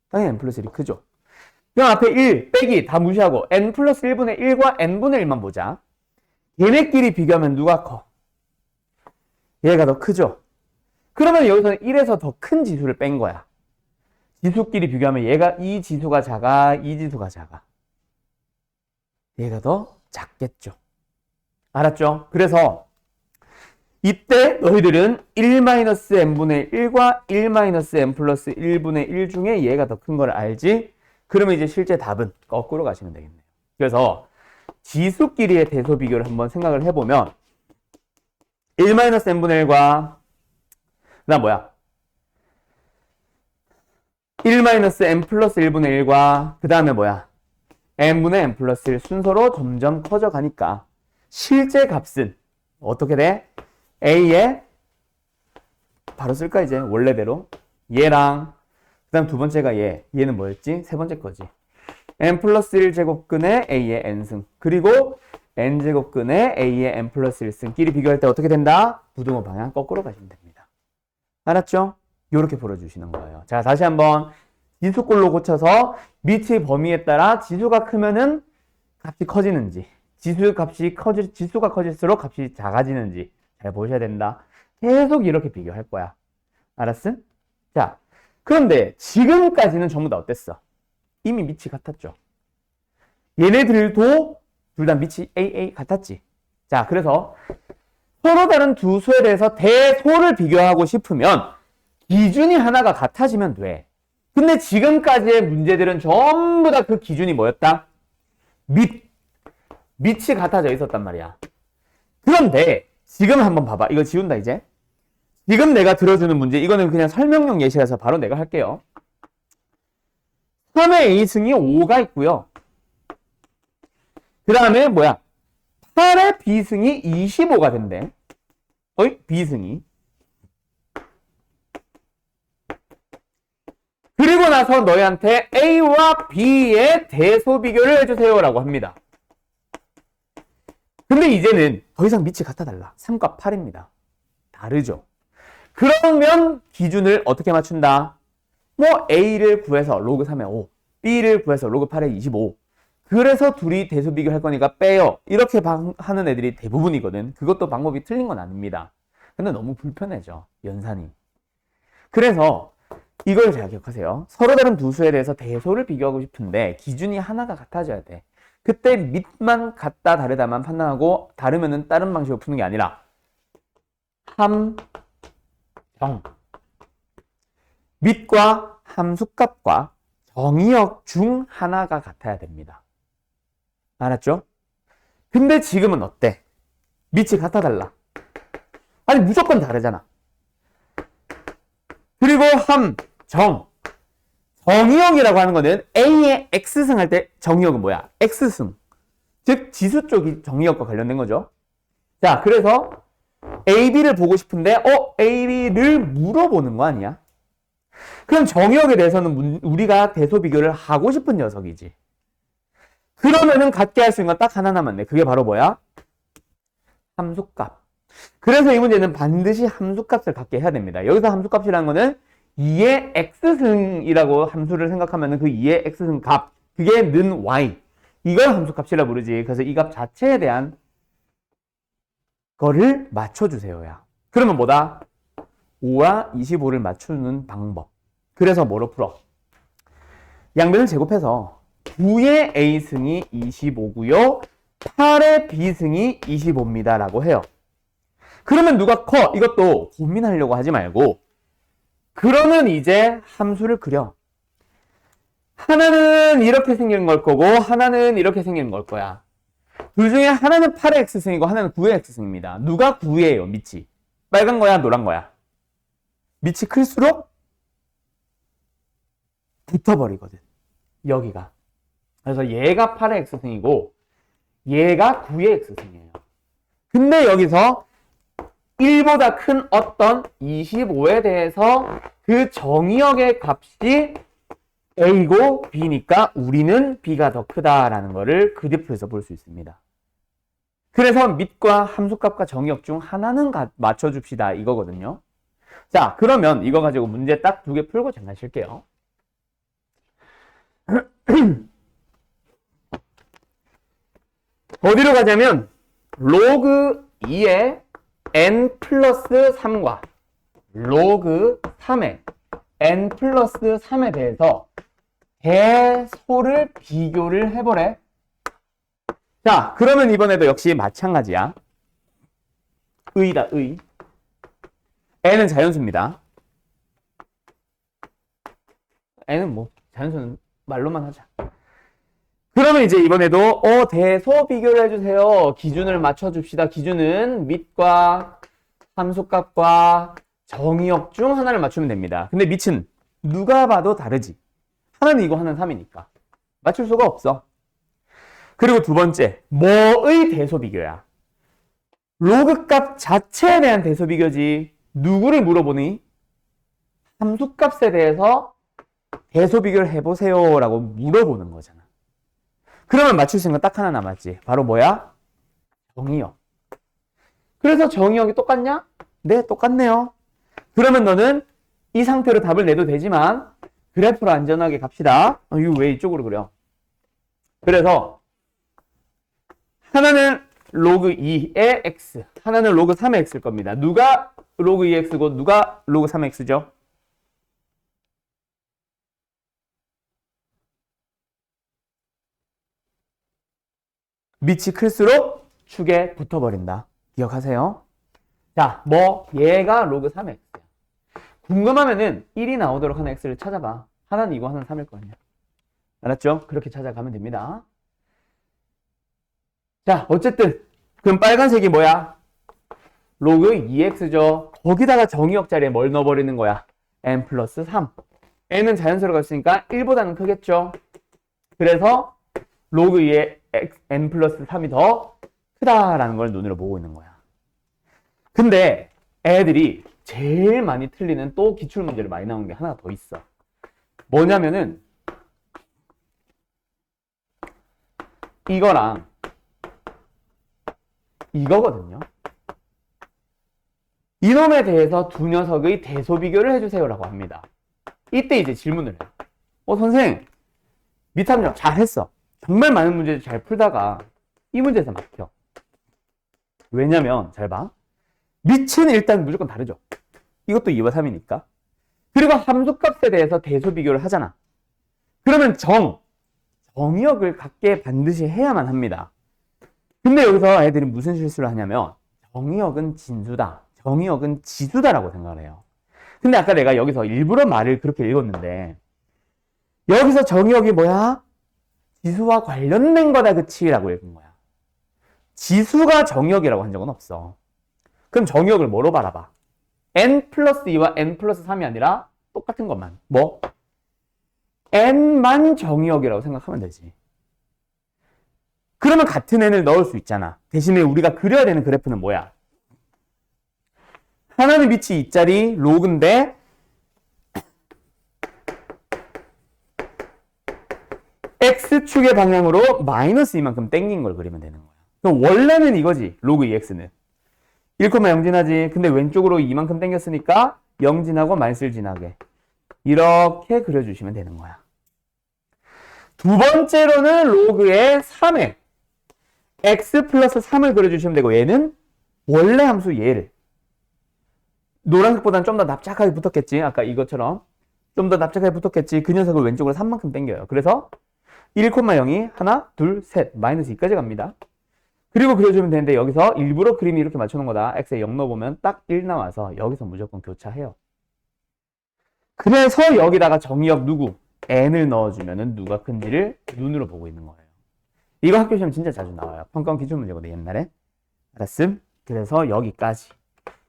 [SPEAKER 1] 당연히 n 플러스 1이 크죠. 그럼 앞에 1 빼기 다 무시하고 n 플러스 1분의 1과 n분의 1만 보자. 얘네끼리 비교하면 누가 커? 얘가 더 크죠? 그러면 여기서는 1에서 더 큰 지수를 뺀 거야. 지수끼리 비교하면 이 지수가 작아, 이 지수가 작아. 얘가 더 작겠죠. 알았죠? 그래서 이때 너희들은 1-n분의 1과 1-n 플러스 1분의 1 중에 얘가 더 큰 걸 알지? 그러면 이제 실제 답은 거꾸로 가시면 되겠네요. 그래서 지수끼리의 대소 비교를 한번 생각을 해보면 1-n분의 1과 그 다음 뭐야? 1-n 플러스 1분의 1과 그 다음에 뭐야? n분의 n 플러스 1 순서로 점점 커져가니까 실제 값은 어떻게 돼? A에 바로 쓸까 이제 원래대로 얘랑 그 다음 두 번째가 얘는 뭐였지? 세 번째 거지. n 플러스 1제곱근의 A의 n승 그리고 n제곱근의 A의 n 플러스 1승끼리 비교할 때 어떻게 된다? 부등호 방향 거꾸로 가시면 됩니다. 알았죠? 이렇게 풀어주시는 거예요. 자, 다시 한번 지수꼴로 고쳐서 밑의 범위에 따라 지수가 크면은 값이 커지는지 지수가 커질수록 값이 작아지는지 잘 보셔야 된다. 계속 이렇게 비교할 거야. 알았음? 자, 그런데 지금까지는 전부 다 어땠어? 이미 밑이 같았죠. 얘네들도 둘 다 밑이 AA 같았지. 자, 그래서 서로 다른 두 수에 대해서 대소를 비교하고 싶으면 기준이 하나가 같아지면 돼. 근데 지금까지의 문제들은 전부 다 그 기준이 뭐였다? 밑이 같아져 있었단 말이야. 그런데 지금 한번 봐봐. 이거 지운다 이제. 지금 내가 들어주는 문제, 이거는 그냥 설명용 예시라서 바로 내가 할게요. 3의 A승이 5가 있고요. 그 다음에 뭐야? 8의 B승이 25가 된대. B승이. 그리고 나서 너희한테 A와 B의 대소 비교를 해주세요 라고 합니다. 근데 이제는 더 이상 밑이 같아 달라. 3과 8입니다. 다르죠. 그러면 기준을 어떻게 맞춘다? 뭐 A를 구해서 로그 3에 5, B를 구해서 로그 8에 25. 그래서 둘이 대소 비교할 거니까 빼요. 이렇게 하는 애들이 대부분이거든. 그것도 방법이 틀린 건 아닙니다. 근데 너무 불편해져, 연산이. 그래서 이걸 잘 기억하세요. 서로 다른 두 수에 대해서 대소를 비교하고 싶은데 기준이 하나가 같아져야 돼. 그때 밑만 같다 다르다만 판단하고 다르면은 다른 방식으로 푸는 게 아니라 함정, 밑과 함수값과 정의역 중 하나가 같아야 됩니다. 알았죠? 근데 지금은 어때? 밑이 같아 달라. 아니 무조건 다르잖아. 그리고 정의역이라고 하는 거는 A의 X승 할 때 정의역은 뭐야? X승. 즉 지수 쪽이 정의역과 관련된 거죠. 자, 그래서 AB를 보고 싶은데 AB를 물어보는 거 아니야? 그럼 정의역에 대해서는 우리가 대소 비교를 하고 싶은 녀석이지. 그러면은 갖게 할 수 있는 건 딱 하나 남았네. 그게 바로 뭐야? 함수값. 그래서 이 문제는 반드시 함수값을 갖게 해야 됩니다. 여기서 함수값이라는 거는 2의 x승이라고 함수를 생각하면 그 2의 x승 값, 그게 는 y. 이걸 함수값이라 부르지. 그래서 이 값 자체에 대한 거를 맞춰주세요야. 그러면 뭐다? 5와 25를 맞추는 방법. 그래서 뭐로 풀어? 양변을 제곱해서 9의 a승이 25고요. 8의 b승이 25입니다. 라고 해요. 그러면 누가 커? 이것도 고민하려고 하지 말고 그러면 이제 함수를 그려. 하나는 이렇게 생기는 걸 거고 하나는 이렇게 생기는 걸 거야. 둘 중에 하나는 8의 x승이고 하나는 9의 x승입니다. 누가 9예요? 밑이. 빨간 거야? 노란 거야? 밑이 클수록 붙어버리거든. 여기가. 그래서 얘가 8의 x승이고 얘가 9의 x승이에요. 근데 여기서 1보다 큰 어떤 25에 대해서 그 정의역의 값이 A고 B니까 우리는 B가 더 크다라는 거를 그래프에서 볼 수 있습니다. 그래서 밑과 함수값과 정의역 중 하나는 맞춰줍시다 이거거든요. 자, 그러면 이거 가지고 문제 딱 2개 풀고 장난칠게요. 어디로 가냐면 로그 2의 n 플러스 3과 로그 3의 n 플러스 3에 대해서 대소를 비교를 해보래. 자, 그러면 이번에도 역시 마찬가지야. 의다, 의. n은 자연수입니다. n은 뭐 자연수는 말로만 하자. 그러면 이제 이번에도 대소 비교를 해주세요. 기준을 맞춰줍시다. 기준은 밑과 함수값과 정의역 중 하나를 맞추면 됩니다. 근데 밑은 누가 봐도 다르지. 하나는 이거 하나는 3이니까 맞출 수가 없어. 그리고 두 번째, 뭐의 대소 비교야? 로그 값 자체에 대한 대소 비교지. 누구를 물어보니? 함수값에 대해서 대소 비교를 해보세요 라고 물어보는 거잖아. 그러면 맞출 수 있는 건 딱 하나 남았지. 바로 뭐야? 정의역. 그래서 정의역이 똑같냐? 네, 똑같네요. 그러면 너는 이 상태로 답을 내도 되지만 그래프로 안전하게 갑시다. 이거 왜 이쪽으로 그려? 그래서 하나는 로그 2의 x, 하나는 로그 3의 x일 겁니다. 누가 로그 2x고 누가 로그 3의 x죠? 밑이 클수록 축에 붙어버린다. 기억하세요? 자, 얘가 로그 3의 x야. 궁금하면은 1이 나오도록 하는 x를 찾아봐. 하나는 이거, 하나는 3일 거냐. 알았죠? 그렇게 찾아가면 됩니다. 자, 어쨌든 그럼 빨간색이 뭐야? 로그 2x죠. 거기다가 정의역 자리에 뭘 넣어버리는 거야? n 플러스 3. n은 자연수로 갔으니까 1보다는 크겠죠. 그래서 로그 2의 n 플러스 3이 더 크다라는 걸 눈으로 보고 있는 거야. 근데 애들이 제일 많이 틀리는 또 기출문제를 많이 나오는 게 하나 더 있어. 뭐냐면은 이거랑 이거거든요. 이놈에 대해서 두 녀석의 대소 비교를 해주세요 라고 합니다. 이때 이제 질문을 해요. 선생, 밑함정 잘했어. 정말 많은 문제를 잘 풀다가 이 문제에서 막혀. 왜냐면 잘 봐. 밑은 일단 무조건 다르죠. 이것도 2와 3이니까. 그리고 함수값에 대해서 대소 비교를 하잖아. 그러면 정의역을 갖게 반드시 해야만 합니다. 근데 여기서 애들이 무슨 실수를 하냐면 정의역은 진수다, 정의역은 지수다라고 생각을 해요. 근데 아까 내가 여기서 일부러 말을 그렇게 읽었는데 여기서 정의역이 뭐야? 지수와 관련된 거다, 그치? 라고 읽은 거야. 지수가 정의역이라고 한 적은 없어. 그럼 정의역을 뭐로 바라봐? n 플러스 2와 n 플러스 3이 아니라 똑같은 것만. n만 정의역이라고 생각하면 되지. 그러면 같은 n을 넣을 수 있잖아. 대신에 우리가 그려야 되는 그래프는 뭐야? 하나는 밑이 2짜리 로그인데 x축의 방향으로 마이너스 이만큼 땡긴 걸 그리면 되는 거야. 그럼 원래는 이거지. 로그 2x는 1,0 지나지. 근데 왼쪽으로 이만큼 땡겼으니까 0 지나고 마이너스 1 지나게 이렇게 그려주시면 되는 거야. 두 번째로는 로그의 3에 x 플러스 3을 그려주시면 되고, 얘는 원래 함수 얘를 노란색보다는 좀 더 납작하게 붙었겠지. 아까 이것처럼 좀 더 납작하게 붙었겠지. 그 녀석을 왼쪽으로 3만큼 당겨요. 그래서 1,0이 하나, 둘, 셋, 마이너스 2까지 갑니다. 그리고 그려주면 되는데 여기서 일부러 그림이 이렇게 맞춰놓은 거다. x에 0 넣어보면 딱 1 나와서 여기서 무조건 교차해요. 그래서 여기다가 정의역 누구? n을 넣어주면 누가 큰지를 눈으로 보고 있는 거예요. 이거 학교 시험 진짜 자주 나와요. 평가원 기출문제거든 옛날에. 알았음? 그래서 여기까지.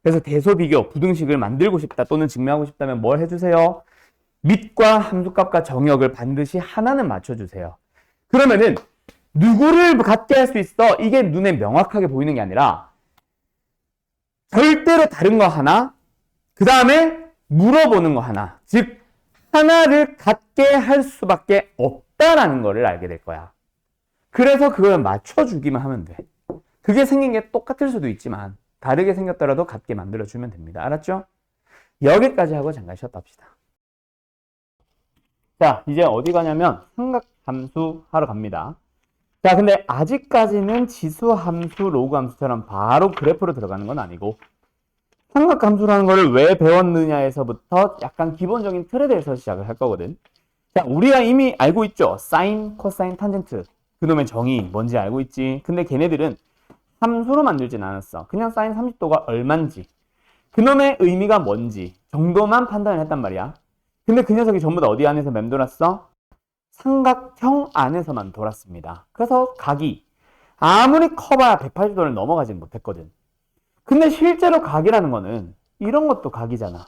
[SPEAKER 1] 그래서 대소비교, 부등식을 만들고 싶다 또는 증명하고 싶다면 뭘 해주세요? 밑과 함수값과 정역을 반드시 하나는 맞춰주세요. 그러면은 누구를 갖게 할 수 있어? 이게 눈에 명확하게 보이는 게 아니라 절대로 다른 거 하나, 그 다음에 물어보는 거 하나. 즉 하나를 갖게 할 수밖에 없다라는 거를 알게 될 거야. 그래서 그걸 맞춰주기만 하면 돼. 그게 생긴 게 똑같을 수도 있지만 다르게 생겼더라도 같게 만들어주면 됩니다. 알았죠? 여기까지 하고 잠깐 쉬었다 합시다. 자, 이제 어디 가냐면 삼각함수 하러 갑니다. 자, 근데 아직까지는 지수함수, 로그함수처럼 바로 그래프로 들어가는 건 아니고 삼각함수라는 거를 왜 배웠느냐에서부터 약간 기본적인 틀에 대해서 시작을 할 거거든. 자, 우리가 이미 알고 있죠? 사인, 코사인, 탄젠트. 그놈의 정의 뭔지 알고 있지. 근데 걔네들은 함수로 만들진 않았어. 그냥 사인 30도가 얼만지, 그놈의 의미가 뭔지 정도만 판단을 했단 말이야. 근데 그 녀석이 전부 다 어디 안에서 맴돌았어? 삼각형 안에서만 돌았습니다. 그래서 각이 아무리 커봐야 180도를 넘어가진 못했거든. 근데 실제로 각이라는 거는 이런 것도 각이잖아.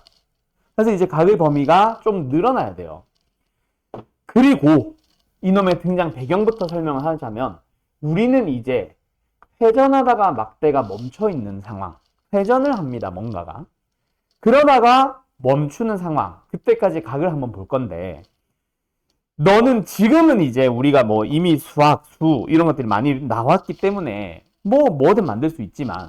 [SPEAKER 1] 그래서 이제 각의 범위가 좀 늘어나야 돼요. 그리고 이놈의 등장 배경부터 설명을 하자면 우리는 이제 회전하다가 막대가 멈춰있는 상황, 회전을 합니다. 뭔가가. 그러다가 멈추는 상황, 그때까지 각을 한번 볼 건데 너는 지금은 이제 우리가 뭐 이미 수학, 수 이런 것들이 많이 나왔기 때문에 뭐든 만들 수 있지만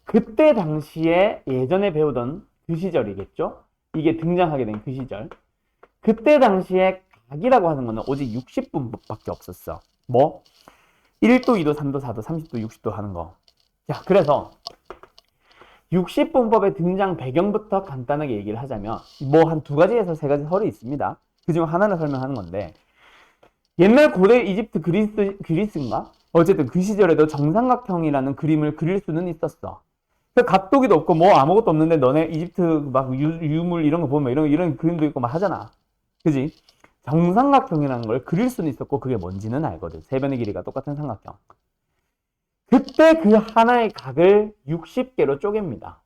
[SPEAKER 1] 그때 당시에 예전에 배우던 그 시절이겠죠? 이게 등장하게 된 그 시절. 그때 당시에 각이라고 하는 거는 오직 60분밖에 없었어. 뭐? 1도, 2도, 3도, 4도, 30도, 60도 하는 거. 자, 그래서 60분법의 등장 배경부터 간단하게 얘기를 하자면 뭐 한 두 가지에서 세 가지 설이 있습니다. 그중 하나를 설명하는 건데 옛날 고대 이집트 그리스인가? 어쨌든 그 시절에도 정삼각형이라는 그림을 그릴 수는 있었어. 각도기도 없고 뭐 아무것도 없는데 너네 이집트 막 유물 이런 거 보면 이런 그림도 있고 막 하잖아. 그지? 정삼각형이라는 걸 그릴 수는 있었고 그게 뭔지는 알거든. 세 변의 길이가 똑같은 삼각형. 그때 그 하나의 각을 60개로 쪼갭니다.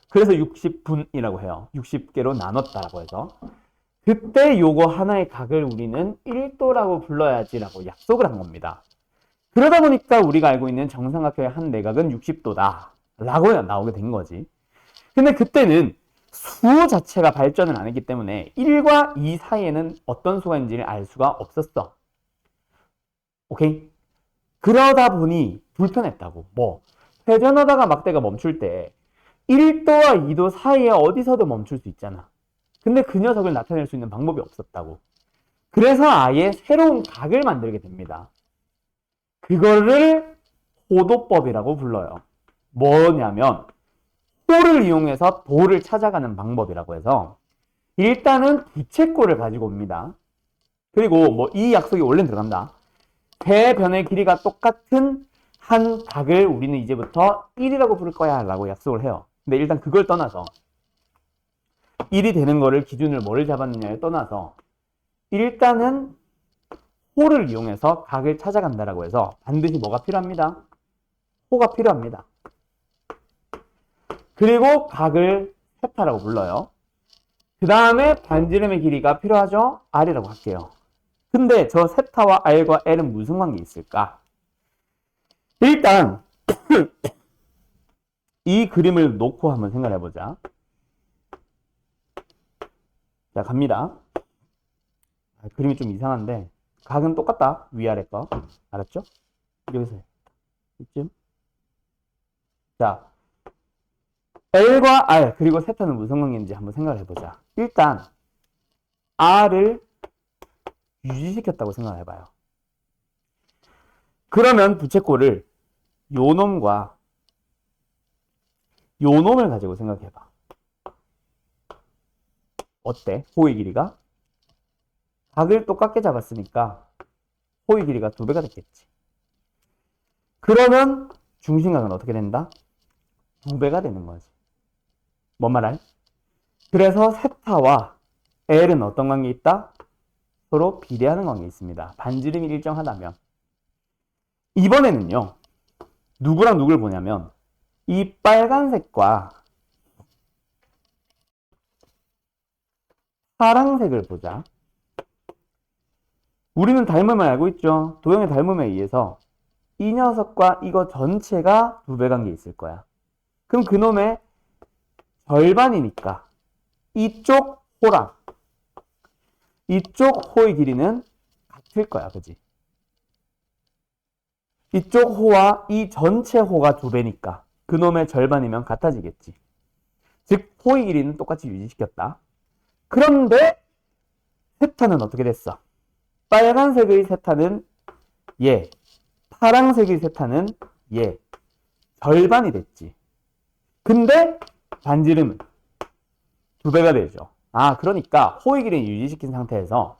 [SPEAKER 1] 그래서 60분이라고 해요. 60개로 나눴다라고 해서. 그때 요거 하나의 각을 우리는 1도라고 불러야지라고 약속을 한 겁니다. 그러다 보니까 우리가 알고 있는 정삼각형의 한 내각은 60도다 라고 나오게 된 거지. 근데 그때는 수 자체가 발전을 안 했기 때문에 1과 2 사이에는 어떤 수가 있는지를 알 수가 없었어. 오케이? 그러다 보니 불편했다고. 뭐 회전하다가 막대가 멈출 때 1도와 2도 사이에 어디서도 멈출 수 있잖아. 근데 그 녀석을 나타낼 수 있는 방법이 없었다고. 그래서 아예 새로운 각을 만들게 됩니다. 그거를 호도법이라고 불러요. 뭐냐면 호를 이용해서 도를 찾아가는 방법이라고 해서 일단은 부채꼴을 가지고 옵니다. 그리고 뭐 이 약속이 원래는 들어간다. 세 변의 길이가 똑같은 한 각을 우리는 이제부터 1이라고 부를 거야 라고 약속을 해요. 근데 일단 그걸 떠나서 1이 되는 거를 기준을 뭐를 잡았느냐를 떠나서 일단은 호를 이용해서 각을 찾아간다라고 해서 반드시 뭐가 필요합니다? 호가 필요합니다. 그리고 각을 세타라고 불러요. 그 다음에 반지름의 길이가 필요하죠? R이라고 할게요. 근데 저 세타와 R과 L은 무슨 관계 있을까? 일단 이 그림을 놓고 한번 생각해 보자. 자, 갑니다. 그림이 좀 이상한데 각은 똑같다. 위아래 거. 알았죠? 여기서 이쯤. 자, L과 R 그리고 세타는 무슨 관계인지 한번 생각을 해보자. 일단 R을 유지시켰다고 생각을 해봐요. 그러면 부채꼴을 요 놈과 요 놈을 가지고 생각해봐. 어때? 호의 길이가? 각을 똑같게 잡았으니까 호의 길이가 2배가 됐겠지. 그러면 중심각은 어떻게 된다? 2배가 되는 거지. 뭔 말할? 그래서 세타와 L은 어떤 관계에 있다? 서로 비례하는 관계에 있습니다. 반지름이 일정하다면. 이번에는요. 누구랑 누구를 보냐면 이 빨간색과 파란색을 보자. 우리는 닮음을 알고 있죠. 도형의 닮음에 의해서 이 녀석과 이거 전체가 2배 관계에 있을 거야. 그럼 그놈의 절반이니까 이쪽 호랑 이쪽 호의 길이는 같을 거야. 그지? 이쪽 호와 이 전체 호가 2배니까 그놈의 절반이면 같아지겠지. 즉 호의 길이는 똑같이 유지시켰다. 그런데 세타는 어떻게 됐어? 빨간색의 세타는 얘, 파란색의 세타는 얘. 절반이 됐지. 근데 반지름은 2배가 되죠. 아, 그러니까 호의 길이를 유지시킨 상태에서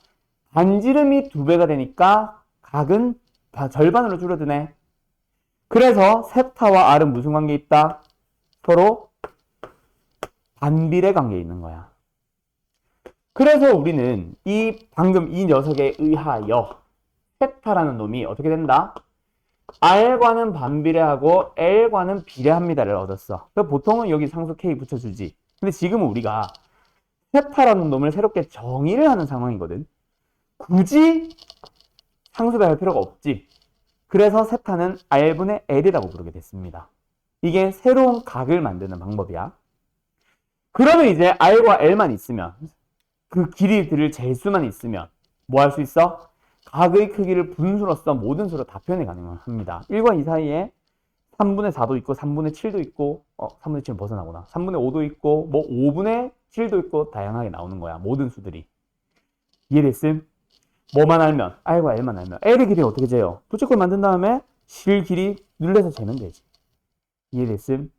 [SPEAKER 1] 반지름이 2배가 되니까 각은 절반으로 줄어드네. 그래서 세타와 R은 무슨 관계에 있다? 서로 반비례 관계에 있는 거야. 그래서 우리는 방금 이 녀석에 의하여 세타라는 놈이 어떻게 된다? R과는 반비례하고 L과는 비례합니다를 얻었어. 보통은 여기 상수 K 붙여주지. 근데 지금은 우리가 세타라는 놈을 새롭게 정의를 하는 상황이거든. 굳이 상수를 할 필요가 없지. 그래서 세타는 R분의 L이라고 부르게 됐습니다. 이게 새로운 각을 만드는 방법이야. 그러면 이제 R과 L만 있으면 그 길이들을 재수만 있으면 뭐 할 수 있어? 각의 크기를 분수로서 모든 수로 다 표현이 가능합니다. 1과 2 사이에 3분의 4도 있고 3분의 7도 있고 3분의 7은 벗어나구나. 3분의 5도 있고 뭐 5분의 7도 있고 다양하게 나오는 거야. 모든 수들이. 이해됐음? 뭐만 알면? R과 L만 알면. L의 길이 어떻게 재요? 부채꼴 만든 다음에 실 길이 눌러서 재면 되지. 이해됐음?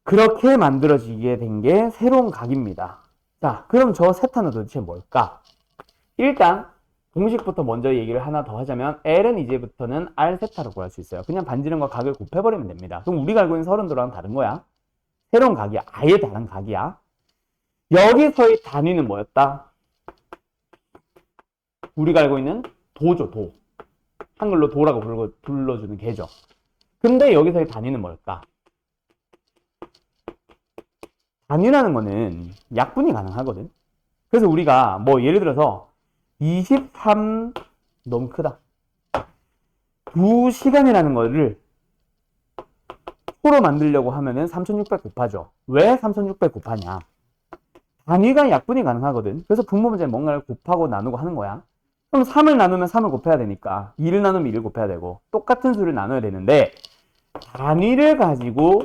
[SPEAKER 1] 그렇게 만들어지게 된 게 새로운 각입니다. 자, 그럼 저 세타는 도대체 뭘까? 일단 공식부터 먼저 얘기를 하나 더 하자면 L은 이제부터는 R 세타로 구할 수 있어요. 그냥 반지름과 각을 곱해버리면 됩니다. 그럼 우리가 알고 있는 서른도랑 다른 거야. 새로운 각이야. 아예 다른 각이야. 여기서의 단위는 뭐였다? 우리가 알고 있는 도죠, 도. 한글로 도라고 불러주는 개죠. 근데 여기서의 단위는 뭘까? 단위라는 거는 약분이 가능하거든. 그래서 우리가 뭐 예를 들어서 23 너무 크다. 2시간이라는 거를 표로 만들려고 하면은 3600 곱하죠. 왜 3600 곱하냐? 단위가 약분이 가능하거든. 그래서 분모 문제는 뭔가를 곱하고 나누고 하는 거야. 그럼 3을 나누면 3을 곱해야 되니까 2를 나누면 2를 곱해야 되고 똑같은 수를 나눠야 되는데 단위를 가지고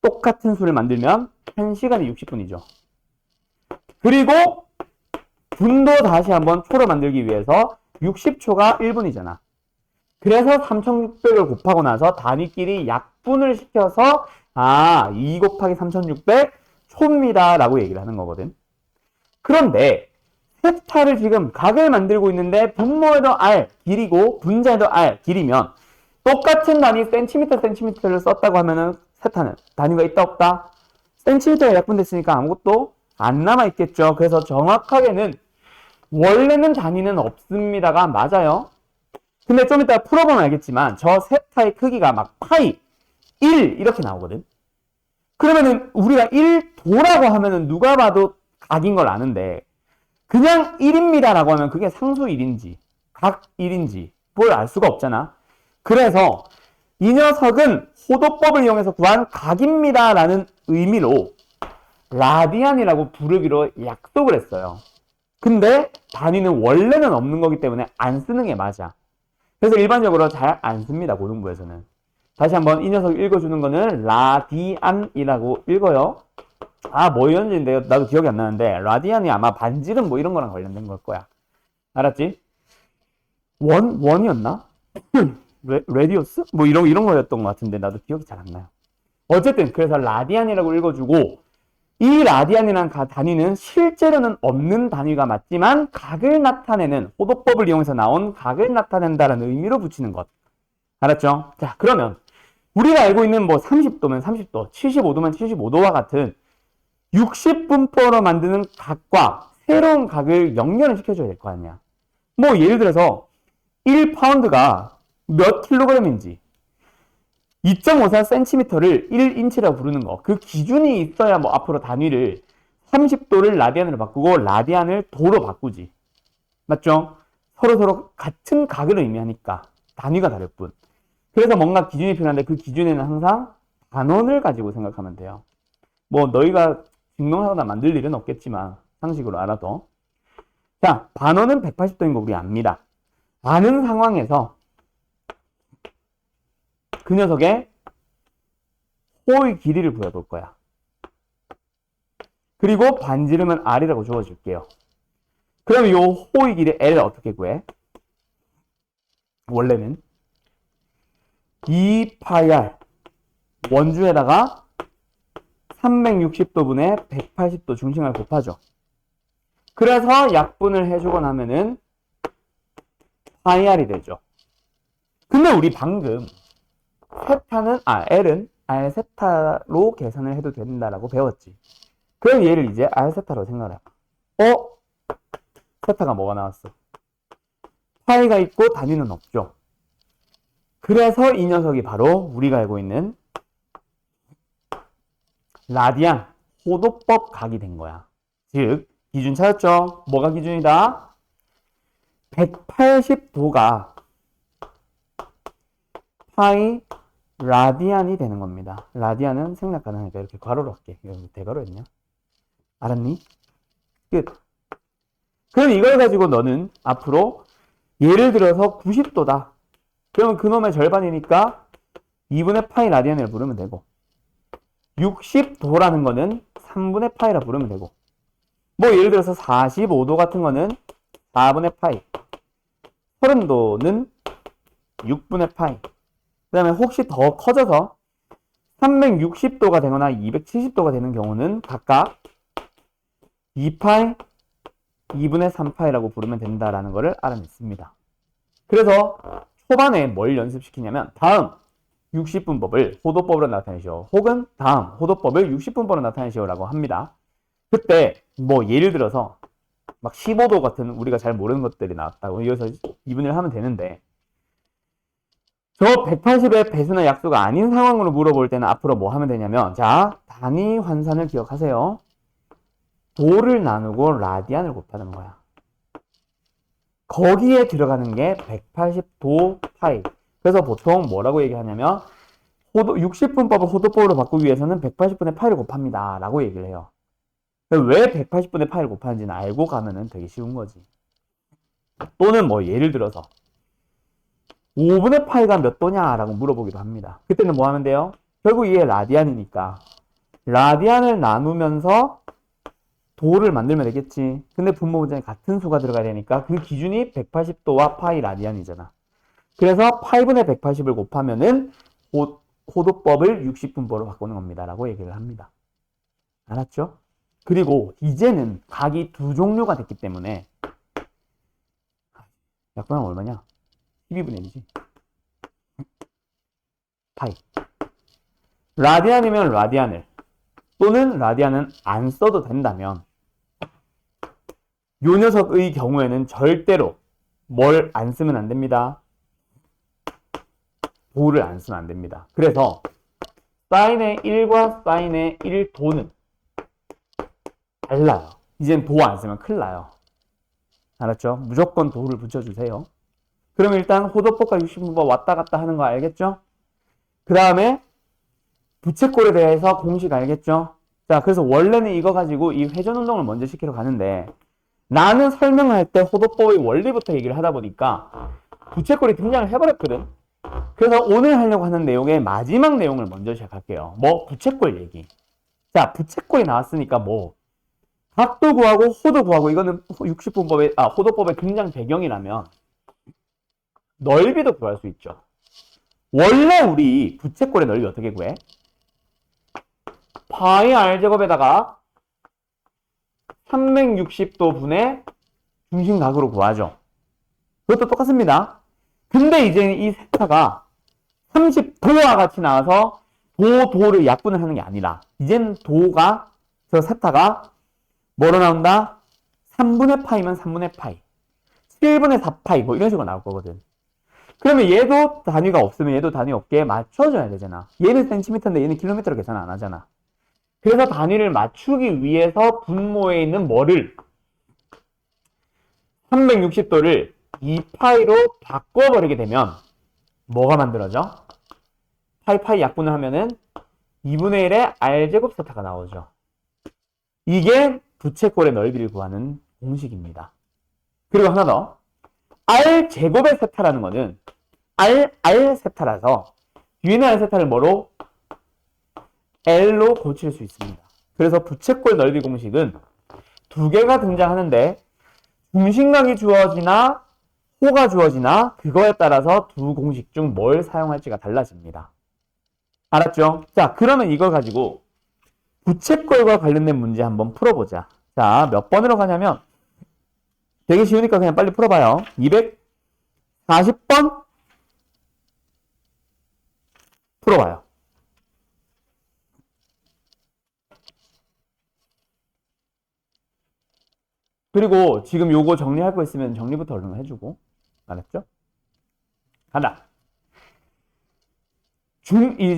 [SPEAKER 1] 똑같은 수를 만들면 1시간이 60분이죠. 그리고 분도 다시 한번 초로 만들기 위해서 60초가 1분이잖아. 그래서 3600을 곱하고 나서 단위끼리 약분을 시켜서 2 곱하기 3600 초입니다 라고 얘기를 하는 거거든. 그런데 세타를 지금 각을 만들고 있는데 분모에도 R 길이고 분자에도 R 길이면 똑같은 단위 센티미터를 썼다고 하면은 세타는 단위가 있다 없다? 센티미터가 약분됐으니까 아무것도 안 남아있겠죠. 그래서 정확하게는 원래는 단위는 없습니다가 맞아요. 근데 좀 이따 풀어보면 알겠지만 저 세타의 크기가 막 파이 1 이렇게 나오거든. 그러면은 우리가 1도라고 하면은 누가 봐도 각인 걸 아는데 그냥 1입니다 라고 하면 그게 상수 1인지 각 1인지 뭘 알 수가 없잖아. 그래서 이 녀석은 호도법을 이용해서 구한 각입니다 라는 의미로 라디안이라고 부르기로 약속을 했어요. 근데 단위는 원래는 없는 거기 때문에 안 쓰는 게 맞아. 그래서 일반적으로 잘 안 씁니다, 고등부에서는. 다시 한번 이 녀석 읽어주는 거는 라디안이라고 읽어요. 아, 뭐였는지 나도 기억이 안 나는데 라디안이 아마 반지름 뭐 이런 거랑 관련된 걸 거야. 알았지? 원이었나? 레디오스? 뭐 이런 거였던 것 같은데 나도 기억이 잘 안 나요. 어쨌든 그래서 라디안이라고 읽어주고 이 라디안이라는 단위는 실제로는 없는 단위가 맞지만 각을 나타내는 호도법을 이용해서 나온 각을 나타낸다는 의미로 붙이는 것. 알았죠? 자, 그러면 우리가 알고 있는 뭐 30도면 30도, 75도면 75도와 같은 60분포로 만드는 각과 새로운 각을 연결을 시켜줘야 될 거 아니야. 뭐 예를 들어서 1파운드가 몇 킬로그램인지 2.54cm를 1인치라고 부르는 거. 그 기준이 있어야 뭐 앞으로 단위를 30도를 라디안으로 바꾸고 라디안을 도로 바꾸지. 맞죠? 서로 같은 각을 의미하니까 단위가 다를 뿐. 그래서 뭔가 기준이 필요한데 그 기준에는 항상 반원을 가지고 생각하면 돼요. 뭐 너희가 증명하거나 만들 일은 없겠지만 상식으로 알아도. 자, 반원은 180도인 거 우리 압니다. 아는 상황에서 그 녀석의 호의 길이를 구해볼 거야. 그리고 반지름은 R이라고 주어줄게요. 그럼 이 호의 길이 L을 어떻게 구해? 원래는 2πr 원주에다가 360도분의 180도 중심을 곱하죠. 그래서 약분을 해주고 나면은 πr이 되죠. 근데 우리 방금 L은 R세타로 계산을 해도 된다라고 배웠지. 그럼 얘를 이제 R세타로 생각을 해봐. 세타가 뭐가 나왔어? 파이가 있고 단위는 없죠. 그래서 이 녀석이 바로 우리가 알고 있는 라디안 호도법 각이 된 거야. 즉 기준 찾았죠? 뭐가 기준이다? 180도가 파이 라디안이 되는 겁니다. 라디안은 생략 가능하니까 이렇게 괄호로 할게. 이거 대괄호 했냐? 알았니? 끝. 그럼 이걸 가지고 너는 앞으로 예를 들어서 90도다. 그러면 그놈의 절반이니까 2분의 파이 라디안을 부르면 되고 60도라는 거는 3분의 파이라 부르면 되고 뭐 예를 들어서 45도 같은 거는 4분의 파이 30도는 6분의 파이 그 다음에 혹시 더 커져서 360도가 되거나 270도가 되는 경우는 각각 2파이, 2분의 3파이라고 부르면 된다라는 것을 알아냈습니다. 그래서 초반에 뭘 연습시키냐면 다음 60분법을 호도법으로 나타내시오. 혹은 다음 호도법을 60분법으로 나타내시오 라고 합니다. 그때 뭐 예를 들어서 막 15도 같은 우리가 잘 모르는 것들이 나왔다고 여기서 2분을 하면 되는데 저 180의 배수나 약수가 아닌 상황으로 물어볼 때는 앞으로 뭐 하면 되냐면 자 단위 환산을 기억하세요. 도를 나누고 라디안을 곱하는 거야. 거기에 들어가는 게 180도 파이. 그래서 보통 뭐라고 얘기하냐면 60분법을 호도법으로 바꾸기 위해서는 180분의 파이를 곱합니다 라고 얘기를 해요. 왜 180분의 파이를 곱하는지는 알고 가면은 되게 쉬운 거지. 또는 뭐 예를 들어서 5분의 파이가 몇 도냐 라고 물어보기도 합니다. 그때는 뭐 하면 돼요? 결국 이게 라디안이니까 라디안을 나누면서 도를 만들면 되겠지. 근데 분모 문장에 같은 수가 들어가야 되니까 그 기준이 180도와 파이 라디안이잖아. 그래서 8분의 180을 곱하면은 호도법을 60분법으로 바꾸는 겁니다 라고 얘기를 합니다. 알았죠? 그리고 이제는 각이 두 종류가 됐기 때문에 약분하면 얼마냐? 12분의 1이지. 파이. 라디안이면 라디안을 또는 라디안은 안 써도 된다면 요 녀석의 경우에는 절대로 뭘 안 쓰면 안 됩니다. 도를 안 쓰면 안 됩니다. 그래서 사인의 1과 사인의 1도는 달라요. 이젠 도 안 쓰면 큰일 나요. 알았죠? 무조건 도를 붙여주세요. 그럼 일단 호도법과 60분법 왔다 갔다 하는 거 알겠죠? 그 다음에 부채꼴에 대해서 공식 알겠죠? 자, 그래서 원래는 이거 가지고 이 회전 운동을 먼저 시키러 가는데 나는 설명할 때 호도법의 원리부터 얘기를 하다 보니까 부채꼴이 등장을 해버렸거든. 그래서 오늘 하려고 하는 내용의 마지막 내용을 먼저 시작할게요. 뭐 부채꼴 얘기. 자, 부채꼴이 나왔으니까 뭐 각도 구하고 호도 구하고 이거는 60분법의 호도법의 등장 배경이라면 넓이도 구할 수 있죠. 원래 우리 부채꼴의 넓이 어떻게 구해? 파이 r제곱에다가 360도 분의 중심각으로 구하죠. 그것도 똑같습니다. 근데 이제 이 세타가 30도와 같이 나와서 도를 약분을 하는 게 아니라 이제는 도가 저 세타가 뭐로 나온다? 3분의 파이면 3분의 파이 7분의 4파이 뭐 이런 식으로 나올 거거든. 그러면 얘도 단위가 없으면 얘도 단위 없게 맞춰줘야 되잖아. 얘는 센티미터인데 얘는 킬로미터로 계산 안 하잖아. 그래서 단위를 맞추기 위해서 분모에 있는 뭐를 360도를 2파이로 바꿔버리게 되면 뭐가 만들어져? 파이 약분을 하면은 2분의 1의 r제곱 세타가 나오죠. 이게 부채꼴의 넓이를 구하는 공식입니다. 그리고 하나 더. r제곱의 세타라는 거는 r 세타라서 위는 r 세타를 뭐로? L로 고칠 수 있습니다. 그래서 부채꼴 넓이 공식은 두 개가 등장하는데 중심각이 주어지나 호가 주어지나 그거에 따라서 두 공식 중 뭘 사용할지가 달라집니다. 알았죠? 자, 그러면 이걸 가지고 부채꼴과 관련된 문제 한번 풀어보자. 자, 몇 번으로 가냐면 되게 쉬우니까 그냥 빨리 풀어봐요. 240번 풀어봐요. 그리고 지금 요거 정리할 거 있으면 정리부터 얼른 해주고. 알았죠? 간다.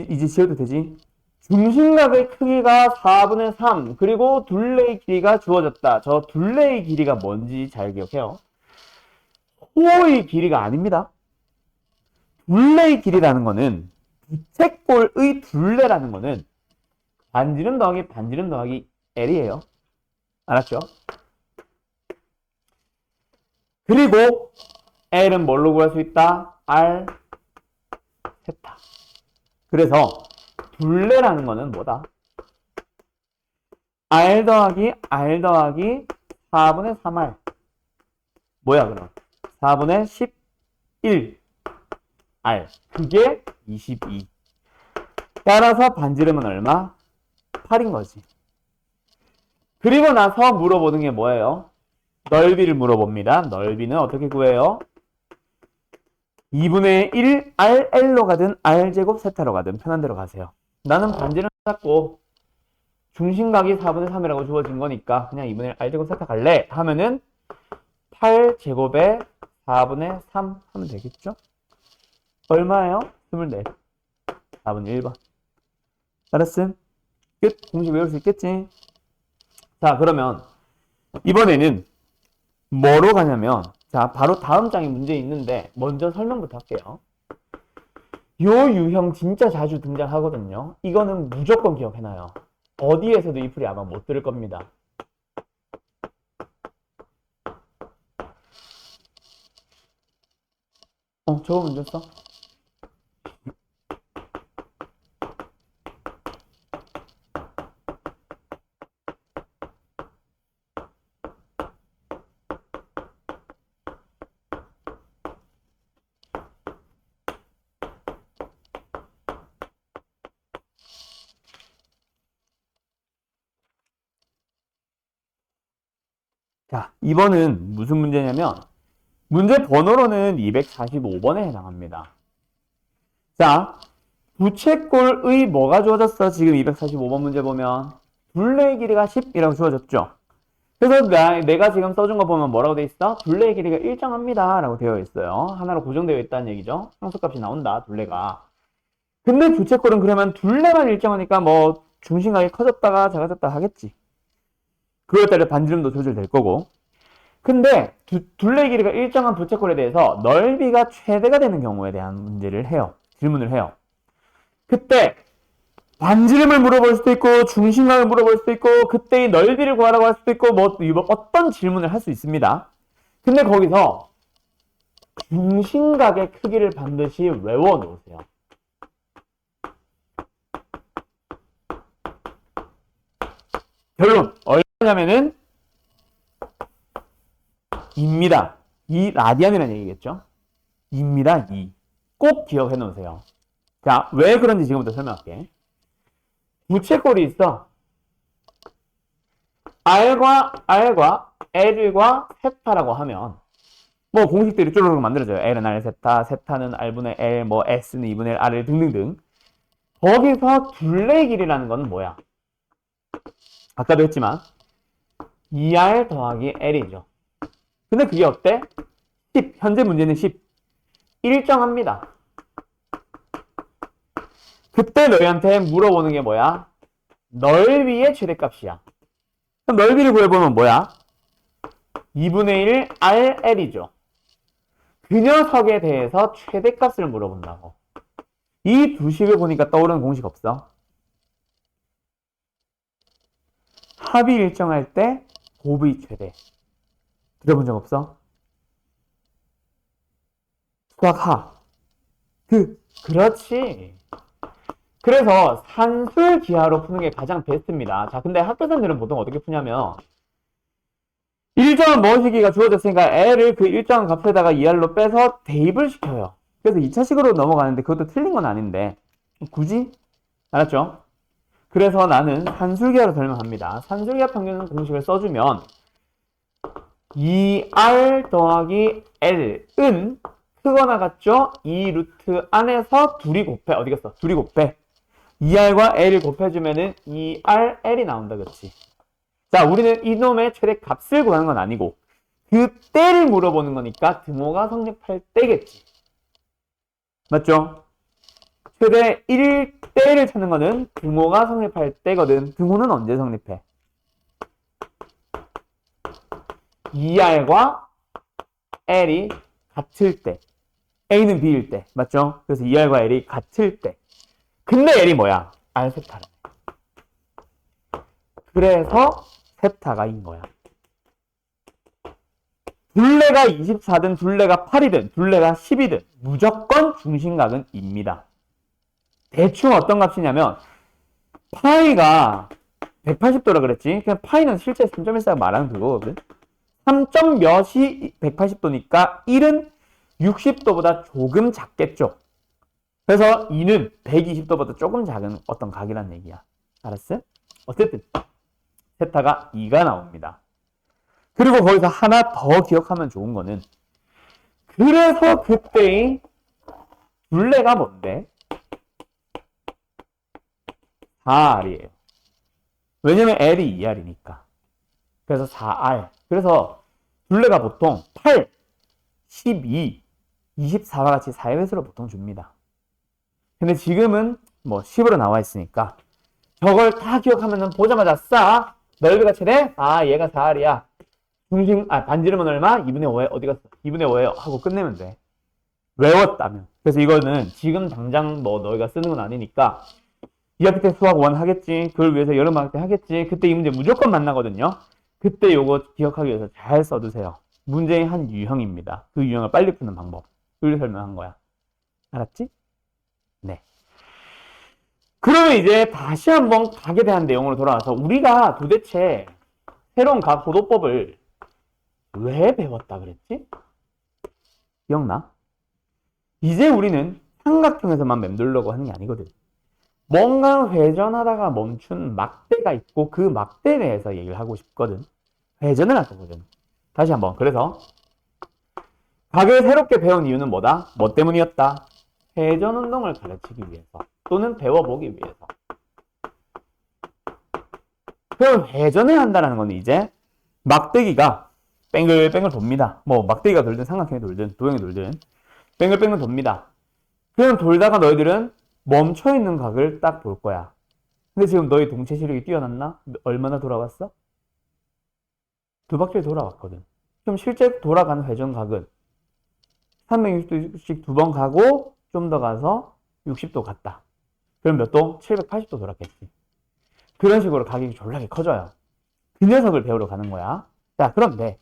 [SPEAKER 1] 이제 지어도 되지? 중심각의 크기가 4분의 3 그리고 둘레의 길이가 주어졌다. 저 둘레의 길이가 뭔지 잘 기억해요. 호의 길이가 아닙니다. 둘레의 길이라는 거는 부채꼴의 둘레라는 거는 반지름 더하기 반지름 더하기 L이에요. 알았죠? 그리고 L은 뭘로 구할 수 있다? R 세타. 그래서 둘레라는 거는 뭐다? R 더하기 4분의 3R 뭐야 그럼? 4분의 11 R 그게 22. 따라서 반지름은 얼마? 8인 거지. 그리고 나서 물어보는 게 뭐예요? 넓이를 물어봅니다. 넓이는 어떻게 구해요? 2분의 1 RL로 가든 R제곱 세타로 가든 편한 대로 가세요. 나는 반지름 찾고 중심각이 4분의 3이라고 주어진 거니까 그냥 2분의 1 R제곱 세타 갈래? 하면은 8제곱에 4분의 3 하면 되겠죠? 얼마예요? 24. 4분의 1번. 알았음? 끝. 공식 외울 수 있겠지? 자, 그러면 이번에는 뭐로 가냐면 자, 바로 다음 장에 문제 있는데 먼저 설명부터 할게요. 요 유형 진짜 자주 등장하거든요. 이거는 무조건 기억해놔요. 어디에서도 이 풀이 아마 못 들을 겁니다. 저거 문제 써? 자, 이번은 무슨 문제냐면 문제 번호로는 245번에 해당합니다. 자, 부채꼴의 뭐가 주어졌어? 지금 245번 문제 보면 둘레의 길이가 10이라고 주어졌죠. 그래서 내가 지금 써준 거 보면 뭐라고 돼 있어? 둘레의 길이가 일정합니다 라고 되어 있어요. 하나로 고정되어 있다는 얘기죠. 상수값이 나온다, 둘레가. 근데 부채꼴은 그러면 둘레만 일정하니까 뭐 중심각이 커졌다가 작아졌다 하겠지. 그거에 따라 반지름도 조절될 거고. 근데 둘레 길이가 일정한 부채꼴에 대해서 넓이가 최대가 되는 경우에 대한 문제를 해요. 질문을 해요. 그때 반지름을 물어볼 수도 있고 중심각을 물어볼 수도 있고 그때의 넓이를 구하라고 할 수도 있고 뭐 어떤 질문을 할 수 있습니다. 근데 거기서 중심각의 크기를 반드시 외워 놓으세요. 결론 얼마냐면은 2입니다. 2 라디안이라는 얘기겠죠. 2입니다. 2. 꼭 기억해 놓으세요. 자, 왜 그런지 지금부터 설명할게. 부채꼴이 있어. R과 L과 세타라고 하면 뭐 공식들이 쭈르륵 만들어져요. L은 R 세타, 세타는 R분의 L, 뭐 S는 2분의 L, R 등등등. 거기서 둘레의 길이라는 건 뭐야? 아까도 했지만 2R 더하기 L이죠. 근데 그게 어때? 10. 현재 문제는 10. 일정합니다. 그때 너희한테 물어보는 게 뭐야? 넓이의 최대값이야. 그럼 넓이를 구해보면 뭐야? 2분의 1 RL이죠. 그 녀석에 대해서 최대값을 물어본다고. 이 두 식을 보니까 떠오르는 공식 없어? 합이 일정할 때 곱의 최대. 들어본 적 없어? 수학 하. 그렇지. 그래서 산술 기하로 푸는 게 가장 베스트입니다. 자, 근데 학교생들은 보통 어떻게 푸냐면 일정한 모시기가 주어졌으니까 L을 그 일정한 값에다가 2R로 빼서 대입을 시켜요. 그래서 2차식으로 넘어가는데 그것도 틀린 건 아닌데 굳이? 알았죠? 그래서 나는 산술기하로 설명합니다. 산술기하 평균 공식을 써주면 2R 더하기 L은 크거나 같죠? 이 루트 안에서 둘이 곱해. 어디 갔어? 둘이 곱해. 2R과 L을 곱해주면은 2RL이 나온다. 그치? 자, 우리는 이놈의 최대 값을 구하는 건 아니고 그 때를 물어보는 거니까 등호가 성립할 때겠지. 맞죠? 최대 1대를 찾는 거는 등호가 성립할 때거든. 등호는 언제 성립해? 2R과 L이 같을 때. A는 B일 때. 맞죠? 그래서 2R과 L이 같을 때. 근데 L이 뭐야? R 세타라네. 그래서 세타가인 거야. 둘레가 24든 둘레가 8이든 둘레가 10이든 무조건 중심각은 2입니다. 대충 어떤 값이냐면 파이가 180도라 그랬지. 그냥 파이는 실제 3.14가 말하는 그거거든. 3점 몇이 180도니까 1은 60도보다 조금 작겠죠. 그래서 2는 120도보다 조금 작은 어떤 각이란 얘기야. 알았어? 어쨌든 세타가 2가 나옵니다. 그리고 거기서 하나 더 기억하면 좋은 거는 그래서 그때의 둘레가 뭔데? 4R이에요. 왜냐면 L이 2R이니까. 그래서 4R. 그래서 둘레가 보통 8, 12, 24와 같이 4배수로 보통 줍니다. 근데 지금은 뭐 10으로 나와 있으니까 저걸 다 기억하면은 보자마자 싸. 넓이가 최대? 아, 얘가 4R이야. 반지름은 얼마? 2분의 5에 어디 갔어? 2분의 5에요 하고 끝내면 돼. 외웠다면. 그래서 이거는 지금 당장 뭐 너희가 쓰는 건 아니니까 2학기 때 수학 1 하겠지. 그걸 위해서 여름방학 때 하겠지. 그때 이 문제 무조건 만나거든요. 그때 요거 기억하기 위해서 잘 써두세요. 문제의 한 유형입니다. 그 유형을 빨리 푸는 방법을 설명한 거야. 알았지? 네. 그러면 이제 다시 한번 각에 대한 내용으로 돌아와서 우리가 도대체 새로운 각 호도법을 왜 배웠다 그랬지? 기억나? 이제 우리는 삼각형에서만 맴돌려고 하는 게 아니거든. 뭔가 회전하다가 멈춘 막대가 있고 그 막대에 대해서 얘기를 하고 싶거든. 회전을 할 거거든. 다시 한번. 그래서 각을 새롭게 배운 이유는 뭐다? 뭐 때문이었다? 회전 운동을 가르치기 위해서 또는 배워보기 위해서. 그럼 회전을 한다는 건 이제 막대기가 뱅글뱅글 돕니다. 뭐 막대기가 돌든 삼각형이 돌든 도형이 돌든 뱅글뱅글 돕니다. 그럼 돌다가 너희들은 멈춰있는 각을 딱 볼 거야. 근데 지금 너희 동체 시력이 뛰어났나? 얼마나 돌아왔어? 2바퀴를 돌아왔거든. 그럼 실제 돌아가는 회전각은 360도씩 2번 가고 좀 더 가서 60도 갔다. 그럼 몇 도? 780도 돌았겠지. 그런 식으로 가격이 졸라게 커져요. 그 녀석을 배우러 가는 거야. 자, 그런데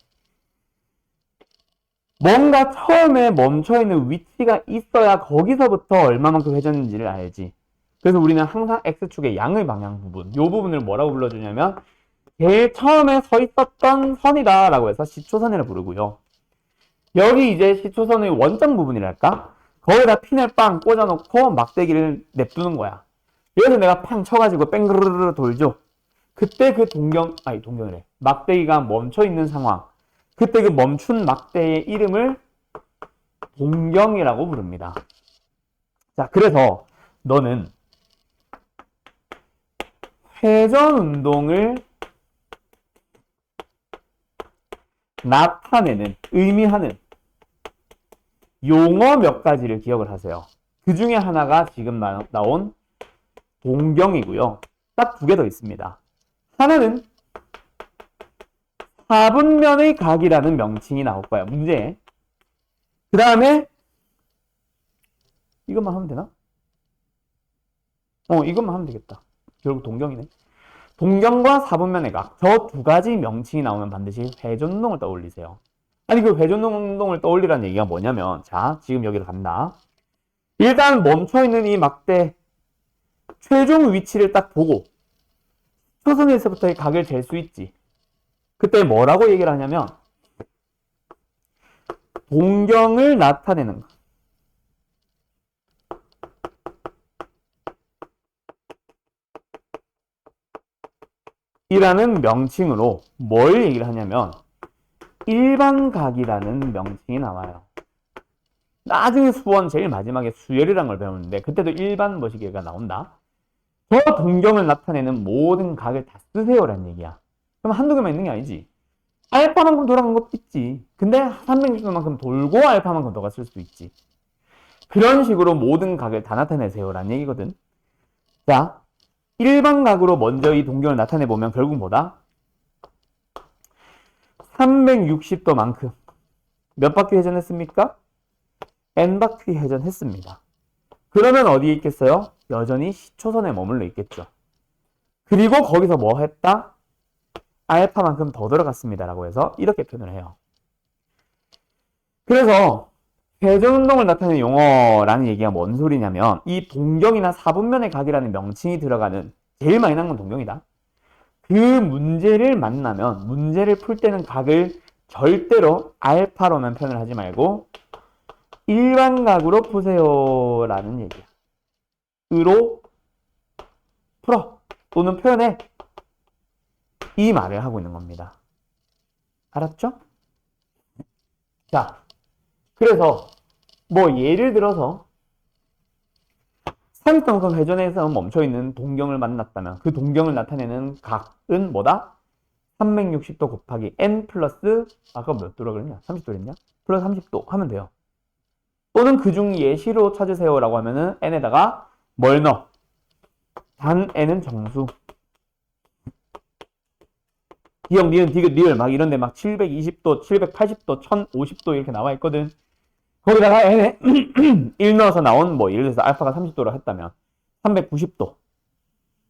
[SPEAKER 1] 뭔가 처음에 멈춰있는 위치가 있어야 거기서부터 얼마만큼 회전인지를 알지. 그래서 우리는 항상 X축의 양의 방향 부분, 이 부분을 뭐라고 불러주냐면 제일 처음에 서 있었던 선이다 라고 해서 시초선이라 부르고요. 여기 이제 시초선의 원점 부분이랄까? 거기다 핀을 빵 꽂아놓고 막대기를 냅두는 거야. 여기서 내가 팡 쳐가지고 뺑그르르 돌죠. 그때 그 동경이래. 막대기가 멈춰있는 상황. 그때 그 멈춘 막대의 이름을 동경이라고 부릅니다. 자, 그래서 너는 회전 운동을 나타내는, 의미하는 용어 몇 가지를 기억을 하세요. 그 중에 하나가 지금 나온 동경이고요. 딱 두 개 더 있습니다. 하나는 4분면의 각이라는 명칭이 나올 거야, 문제에. 그 다음에 이것만 하면 되나? 이것만 하면 되겠다. 결국 동경이네. 동경과 4분면의 각, 저 두 가지 명칭이 나오면 반드시 회전운동을 떠올리세요. 아니, 그 회전운동을 떠올리라는 얘기가 뭐냐면, 자, 지금 여기로 간다. 일단 멈춰있는 이 막대 최종 위치를 딱 보고 초선에서부터의 각을 잴 수 있지. 그때 뭐라고 얘기를 하냐면 동경을 나타내는 것. 이라는 명칭으로 뭘 얘기를 하냐면 일반각이라는 명칭이 나와요. 나중에 수원 제일 마지막에 수열이라는 걸 배우는데 그때도 일반 뭐시기가 나온다. 저 동경을 나타내는 모든 각을 다 쓰세요라는 얘기야. 그럼 한두 개만 있는 게 아니지. 알파만큼 돌아간 것도 있지. 근데 360도만큼 돌고 알파만큼 더 갔을 수도 있지. 그런 식으로 모든 각을 다 나타내세요라는 얘기거든. 자, 일반각으로 먼저 이 동경을 나타내보면 결국 뭐다? 360도만큼 몇 바퀴 회전했습니까? n바퀴 회전했습니다. 그러면 어디에 있겠어요? 여전히 시초선에 머물러 있겠죠. 그리고 거기서 뭐 했다? 알파만큼 더 들어갔습니다 라고 해서 이렇게 표현을 해요. 그래서 회전운동을 나타내는 용어라는 얘기가 뭔 소리냐면 이 동경이나 4분면의 각이라는 명칭이 들어가는 제일 많이 나온 건 동경이다. 그 문제를 만나면 문제를 풀 때는 각을 절대로 알파로만 표현을 하지 말고 일반각으로 푸세요 라는 얘기야. 으로 풀어 또는 표현해 이 말을 하고 있는 겁니다. 알았죠? 자, 그래서 뭐 예를 들어서 30도만큼 회전해서 멈춰있는 동경을 만났다면 그 동경을 나타내는 각은 뭐다? 360도 곱하기 n 플러스 아까 몇 도라 그랬냐? 30도 그랬냐? 플러스 30도 하면 돼요. 또는 그중 예시로 찾으세요 라고 하면은 n에다가 뭘 넣어? 단 n은 정수. 기억, 니은, 디귿, 리을 막 이런데 막 720도, 780도, 1050도 이렇게 나와 있거든. 거기다가 n에 1 넣어서 나온 뭐 예를 들어서 알파가 30도로 했다면 390도.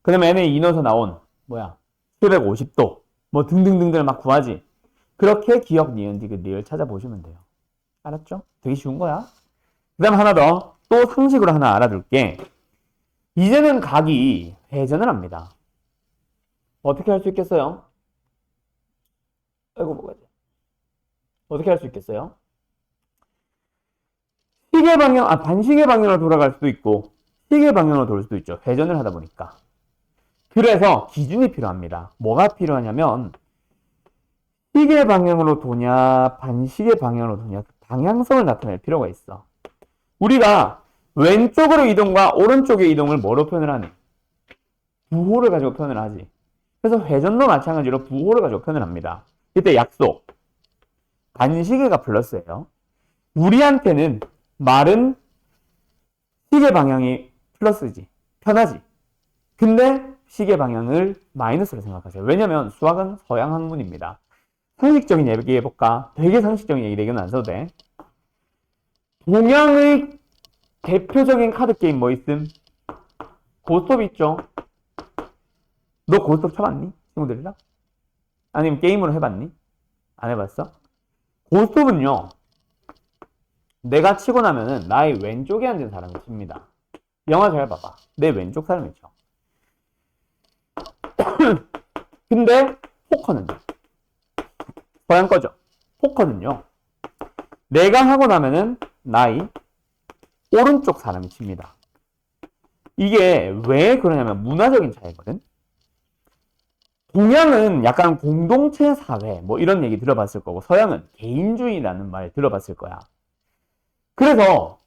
[SPEAKER 1] 그 다음에 n에 2 넣어서 나온 뭐야 750도 뭐 등등등등을 막 구하지. 그렇게 기억, 니은, 디귿, 리을 찾아보시면 돼요. 알았죠? 되게 쉬운 거야. 그 다음 하나 더 또 상식으로 하나 알아둘게. 이제는 각이 회전을 합니다. 어떻게 할 수 있겠어요? 아이고 뭐가지? 어떻게 할 수 있겠어요? 시계 방향, 반시계 방향으로 돌아갈 수도 있고 시계 방향으로 돌 수도 있죠. 회전을 하다 보니까. 그래서 기준이 필요합니다. 뭐가 필요하냐면 시계 방향으로 도냐 반시계 방향으로 도냐 그 방향성을 나타낼 필요가 있어. 우리가 왼쪽으로 이동과 오른쪽의 이동을 뭐로 표현을 하니? 부호를 가지고 표현을 하지. 그래서 회전도 마찬가지로 부호를 가지고 표현을 합니다. 이때 약속. 반시계가 플러스예요. 우리한테는 말은 시계 방향이 플러스지. 편하지. 근데 시계 방향을 마이너스로 생각하세요. 왜냐면 수학은 서양 학문입니다. 상식적인 얘기 해볼까? 되게 상식적인 얘기는 안 써도 돼. 동양의 대표적인 카드 게임 뭐 있음? 고스톱 있죠? 너 고스톱 쳐봤니? 친구들이랑? 아니면 게임으로 해봤니? 안 해봤어? 고스톱은요, 내가 치고 나면은 나의 왼쪽에 앉은 사람이 칩니다. 영화 잘 봐봐. 내 왼쪽 사람이 쳐. 근데 포커는요? 서양 거죠. 포커는요, 내가 하고 나면은 나의 오른쪽 사람이 칩니다. 이게 왜 그러냐면 문화적인 차이거든. 동양은 약간 공동체 사회 뭐 이런 얘기 들어봤을 거고, 서양은 개인주의라는 말 들어봤을 거야. 그래서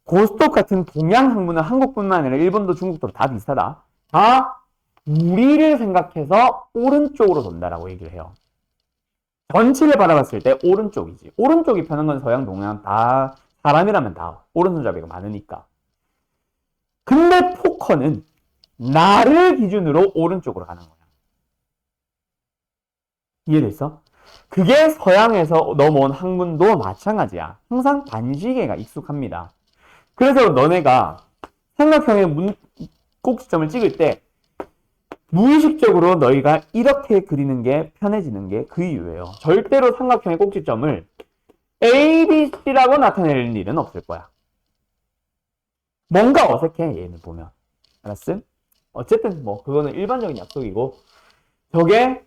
[SPEAKER 1] 고스톱 같은 동양 학문은 한국뿐만 아니라 일본도 중국도 다 비슷하다. 다 우리를 생각해서 오른쪽으로 돈다라고 얘기를 해요. 전체를 바라봤을 때 오른쪽이지. 오른쪽이 편한 건 서양, 동양 다 사람이라면 다 오른손잡이가 많으니까. 근데 포커는 나를 기준으로 오른쪽으로 가는 거야. 이해됐어? 그게 서양에서 넘어온 학문도 마찬가지야. 항상 반시계가 익숙합니다. 그래서 너네가 삼각형의 꼭지점을 찍을 때 무의식적으로 너희가 이렇게 그리는 게 편해지는 게 그 이유예요. 절대로 삼각형의 꼭지점을 A, B, C라고 나타낼 일은 없을 거야. 뭔가 어색해, 얘는 보면. 알았음? 어쨌든 뭐 그거는 일반적인 약속이고, 저게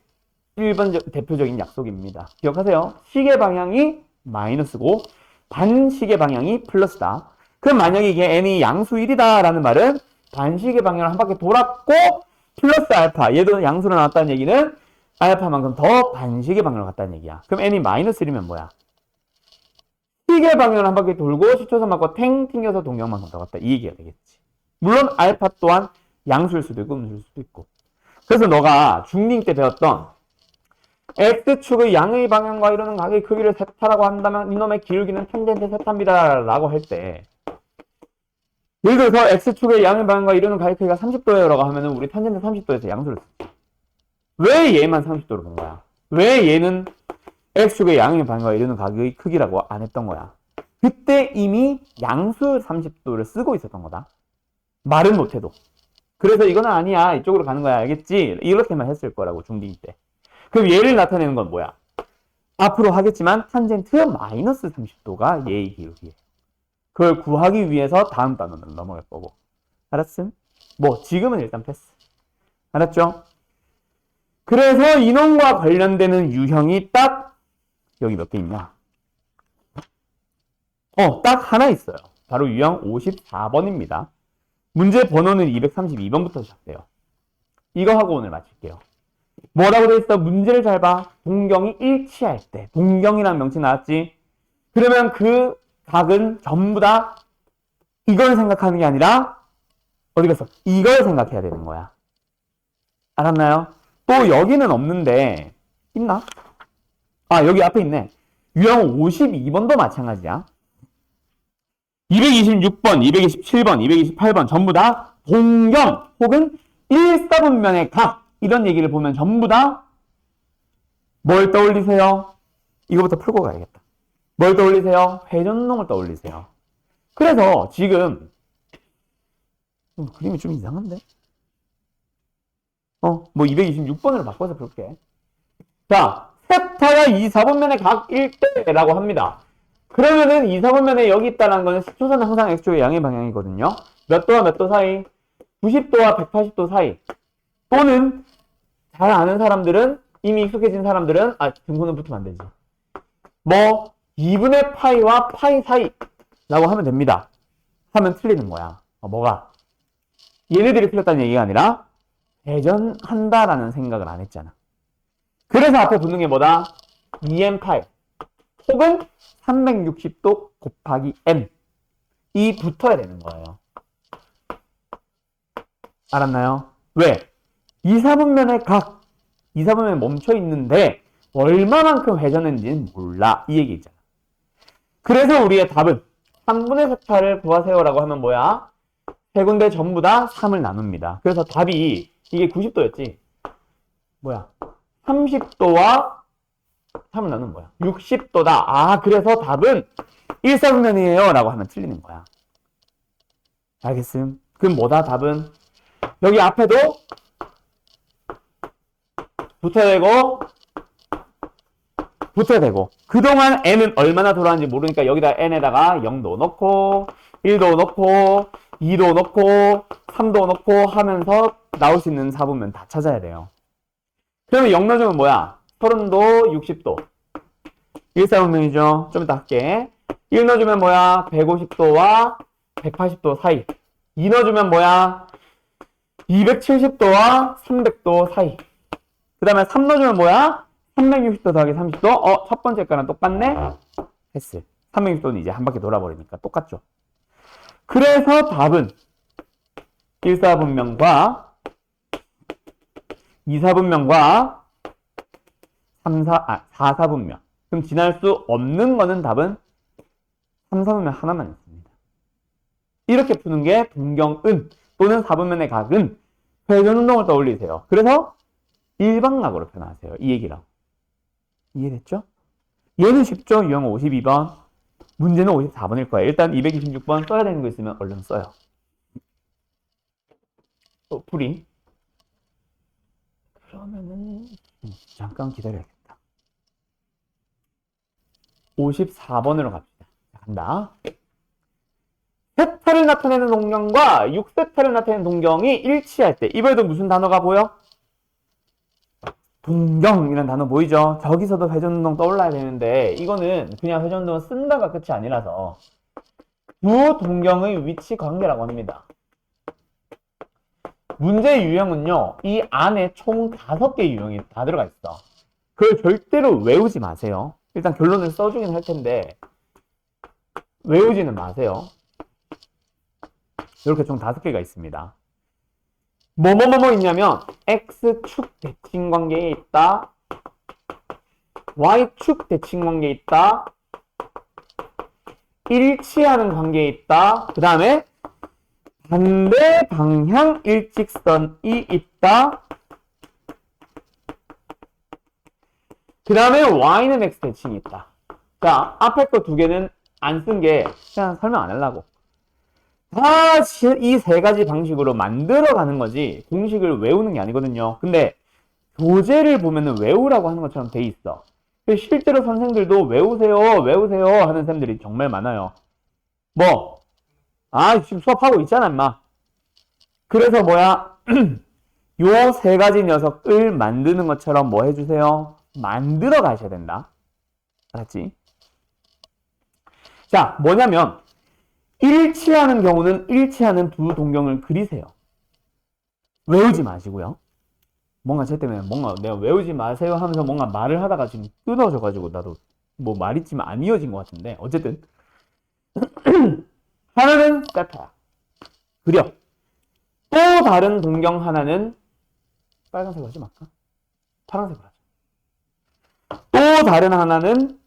[SPEAKER 1] 대표적인 약속입니다. 기억하세요. 시계 방향이 마이너스고 반시계 방향이 플러스다. 그럼 만약에 이게 n이 양수 1이다 라는 말은 반시계 방향을 한 바퀴 돌았고 플러스 알파, 얘도 양수로 나왔다는 얘기는 알파만큼 더 반시계 방향으로 갔다는 얘기야. 그럼 n이 마이너스 1이면 뭐야? 시계 방향을 한 바퀴 돌고 시초선 맞고 탱 튕겨서 동경만큼 더 갔다, 이 얘기가 되겠지. 물론 알파 또한 양수일 수도 있고 음수일 수도 있고. 그래서 너가 중딩 때 배웠던 X축의 양의 방향과 이루는 각의 크기를 세타라고 한다면 이놈의 기울기는 탄젠트 세타입니다 라고 할 때, 예를 들어서 X축의 양의 방향과 이루는 각의 크기가 30도예요 라고 하면은 우리 탄젠트 30도에서 양수를 쓰지. 왜 얘만 30도로 본 거야? 왜 얘는 X축의 양의 방향과 이루는 각의 크기라고 안 했던 거야? 그때 이미 양수 30도를 쓰고 있었던 거다. 말은 못해도. 그래서 이거는 아니야, 이쪽으로 가는 거야, 알겠지? 이렇게만 했을 거라고, 중딩 때. 그럼 얘를 나타내는 건 뭐야? 앞으로 하겠지만 탄젠트 마이너스 30도가 얘의 기울기예요. 그걸 구하기 위해서 다음 단원으로 넘어갈 거고. 알았음? 뭐 지금은 일단 패스. 알았죠? 그래서 인원과 관련되는 유형이 딱 여기 몇 개 있냐? 딱 하나 있어요. 바로 유형 54번입니다. 문제 번호는 232번부터 시작돼요. 이거 하고 오늘 마칠게요. 뭐라고 돼 있어? 문제를 잘 봐. 동경이 일치할 때. 동경이라는 명칭 나왔지? 그러면 그 각은 전부 다 이걸 생각하는 게 아니라 어디 갔어? 이걸 생각해야 되는 거야. 알았나요? 또 여기는 없는데 있나? 아, 여기 앞에 있네. 유형 52번도 마찬가지야. 226번, 227번, 228번 전부 다 동경 혹은 1사분면의 각, 이런 얘기를 보면 전부 다 뭘 떠올리세요? 이거부터 풀고 가야겠다. 뭘 떠올리세요? 회전동을 떠올리세요. 그래서 지금 그림이 좀 이상한데? 뭐 226번으로 바꿔서 볼게. 자, 세타가 2사분면의 각일 때라고 합니다. 그러면은 2사분면에 여기 있다는 거는 시초선은 항상 x축의 양의 방향이거든요. 몇 도와 몇 도 사이? 90도와 180도 사이. 또는 잘 아는 사람들은, 이미 익숙해진 사람들은, 등호는 붙으면 안 되지. 2분의 파이와 파이 사이라고 하면 됩니다. 하면 틀리는 거야. 뭐가? 얘네들이 틀렸다는 얘기가 아니라 회전한다라는 생각을 안 했잖아. 그래서 앞에 붙는 게 뭐다? 2n 파이 혹은 360도 곱하기 n, 이 붙어야 되는 거예요. 알았나요? 왜? 2사분면의 각, 2사분면에 멈춰 있는데 얼마만큼 회전했는지는 몰라, 이 얘기 있잖아. 그래서 우리의 답은 3분의 세타를 구하세요라고 하면 뭐야? 세 군데 전부 다 3을 나눕니다. 그래서 답이 이게 90도였지? 뭐야? 30도와 3을 나누면 뭐야? 60도다. 그래서 답은 1사분면이에요 라고 하면 틀리는 거야. 알겠음? 그럼 뭐다? 답은 여기 앞에도 붙어야 되고 붙어야 되고 그동안 n은 얼마나 돌아왔는지 모르니까 여기다 n에다가 0도 넣고 1도 넣고 2도 넣고 3도 넣고 하면서 나올 수 있는 사분면 다 찾아야 돼요. 그러면 0 넣어주면 뭐야? 30도, 60도. 1사분면이죠. 좀 이따 할게. 1 넣어주면 뭐야? 150도와 180도 사이. 2 넣어주면 뭐야? 270도와 300도 사이. 그 다음에 3 넣어주면 뭐야? 360도 더하기 30도. 첫 번째 거랑 똑같네? 했어. 360도는 이제 한 바퀴 돌아버리니까 똑같죠. 그래서 답은 1사분면과 2사분면과 4사분면. 그럼 지날 수 없는 거는 답은 3사분면 하나만 있습니다. 이렇게 푸는 게 동경은 또는 사분면의 각은 회전운동을 떠올리세요. 그래서 일반각으로 표현하세요. 이 얘기랑. 이해됐죠? 얘는 쉽죠? 유형 52번. 문제는 54번일 거예요. 일단 226번 써야 되는 거 있으면 얼른 써요. 또 풀이. 그러면은 잠깐 기다려야겠다. 54번으로 갑시다. 간다. 세타를 나타내는 동경과 6세타를 나타내는 동경이 일치할 때 이번에도 무슨 단어가 보여? 동경이라는 단어 보이죠? 저기서도 회전운동 떠올라야 되는데 이거는 그냥 회전운동을 쓴다가 끝이 아니라서 두 동경의 위치 관계라고 합니다. 문제 유형은요, 이 안에 총 5개 유형이 다 들어가 있어. 그걸 절대로 외우지 마세요. 일단 결론을 써주긴 할 텐데 외우지는 마세요. 이렇게 총 5개가 있습니다. 뭐뭐뭐뭐 있냐면 X축 대칭 관계에 있다. Y축 대칭 관계에 있다. 일치하는 관계에 있다. 그 다음에 반대 방향 일직선이 있다. 그 다음에 Y는 X 대칭이 있다. 자, 앞에 거 2개는 안 쓴 게 그냥 설명 안 하려고. 다 이 3가지 방식으로 만들어가는 거지 공식을 외우는 게 아니거든요. 근데 교재를 보면은 외우라고 하는 것처럼 돼 있어. 실제로 선생들도 외우세요 하는 선생들이 정말 많아요. 뭐? 지금 수업하고 있잖아 임마. 그래서 뭐야? 요 3가지 녀석을 만드는 것처럼 뭐 해주세요? 만들어 가셔야 된다. 알았지? 자, 뭐냐면 일치하는 경우는 일치하는 두 동경을 그리세요. 외우지 마시고요. 뭔가 쟤 때문에 뭔가 내가 외우지 마세요 하면서 뭔가 말을 하다가 지금 끊어져가지고 나도 뭐 말 있지만 안 이어진 것 같은데 어쨌든 하나는 세타야. 그려. 또 다른 동경 하나는 빨간색으로 하지 말까? 파란색으로 하자. 또 다른 하나는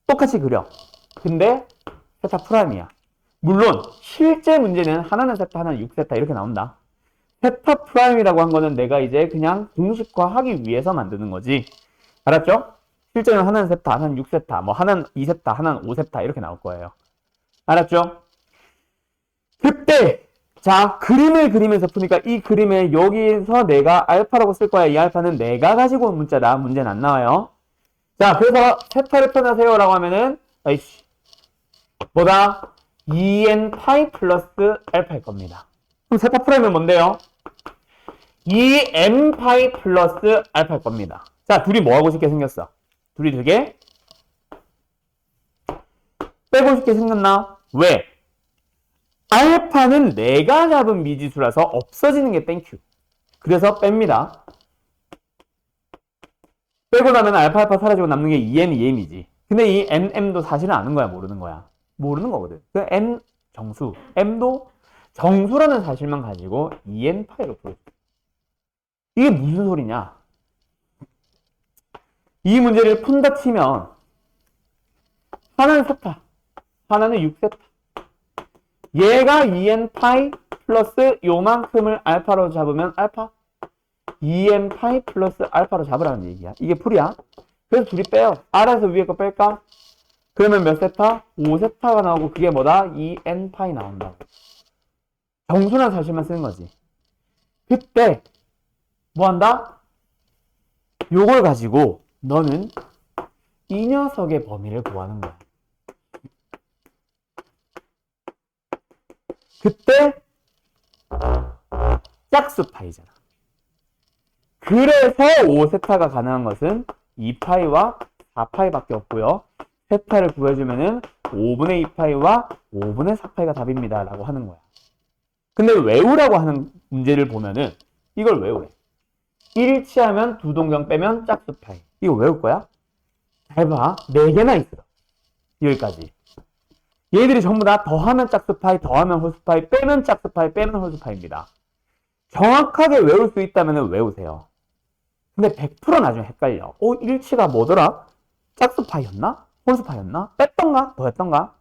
[SPEAKER 1] 똑같이 그려. 근데 세타 프라임이야. 물론 실제 문제는 하나는 세타, 하나는 6세타 이렇게 나온다. 세타 프라임이라고 한 거는 내가 이제 그냥 공식화하기 위해서 만드는 거지. 알았죠? 실제는 하나는 세타, 하나는 6세타, 뭐 하나는 2세타, 하나는 5세타 이렇게 나올 거예요. 알았죠? 그때 자, 그림을 그리면서 푸니까 이 그림에 여기서 내가 알파라고 쓸 거야. 이 알파는 내가 가지고 온 문자다. 문제는 안 나와요. 자, 그래서 세타를 표현하세요 라고 하면은 아이씨 뭐다? 2n 파이 플러스 알파일 겁니다. 그럼 세타 프라임은 뭔데요? 2n 파이 플러스 알파일 겁니다. 자, 둘이 뭐 하고 싶게 생겼어? 둘이 되게 빼고 싶게 생겼나? 왜? 알파는 내가 잡은 미지수라서 없어지는 게 땡큐. 그래서 뺍니다. 빼고 나면 알파 사라지고 남는 게 2n, 2m이지. 근데 이 m도 사실은 아는 거야, 모르는 거야? 모르는 거거든. 그 m 정수, m도 정수라는 사실만 가지고 2n 파이로 풀어줘. 이게 무슨 소리냐? 이 문제를 푼다 치면 하나는 세타, 하나는 6세타. 얘가 2n 파이 플러스 요만큼을 알파로 잡으면 알파 2n 파이 플러스 알파로 잡으라는 얘기야. 이게 풀이야. 그래서 둘이 빼요. 아래에서 위에 거 뺄까? 그러면 몇 세타? 5세타가 나오고 그게 뭐다? 2n 파이 나온다고. 정수란 사실만 쓰는 거지. 그때 뭐 한다? 요걸 가지고 너는 이 녀석의 범위를 구하는 거야. 그때 짝수 파이잖아. 그래서 5세타가 가능한 것은 2파이와 4파이밖에 없고요. 세타를 구해주면은 5분의 2파이와 5분의 4파이가 답입니다. 라고 하는 거야. 근데 외우라고 하는 문제를 보면은 이걸 외우래. 1일치하면 두 동경 빼면 짝수 파이. 이거 외울 거야? 잘 봐. 4개나 있어. 여기까지. 얘들이 전부 다 더하면 짝수 파이, 더하면 홀수 파이, 빼면 짝수 파이, 빼면 홀수 파이입니다. 정확하게 외울 수 있다면 외우세요. 근데 100% 나중에 헷갈려. 일치가 뭐더라? 짝수 파이였나? 홀수 파이였나? 뺐던가? 더했던가?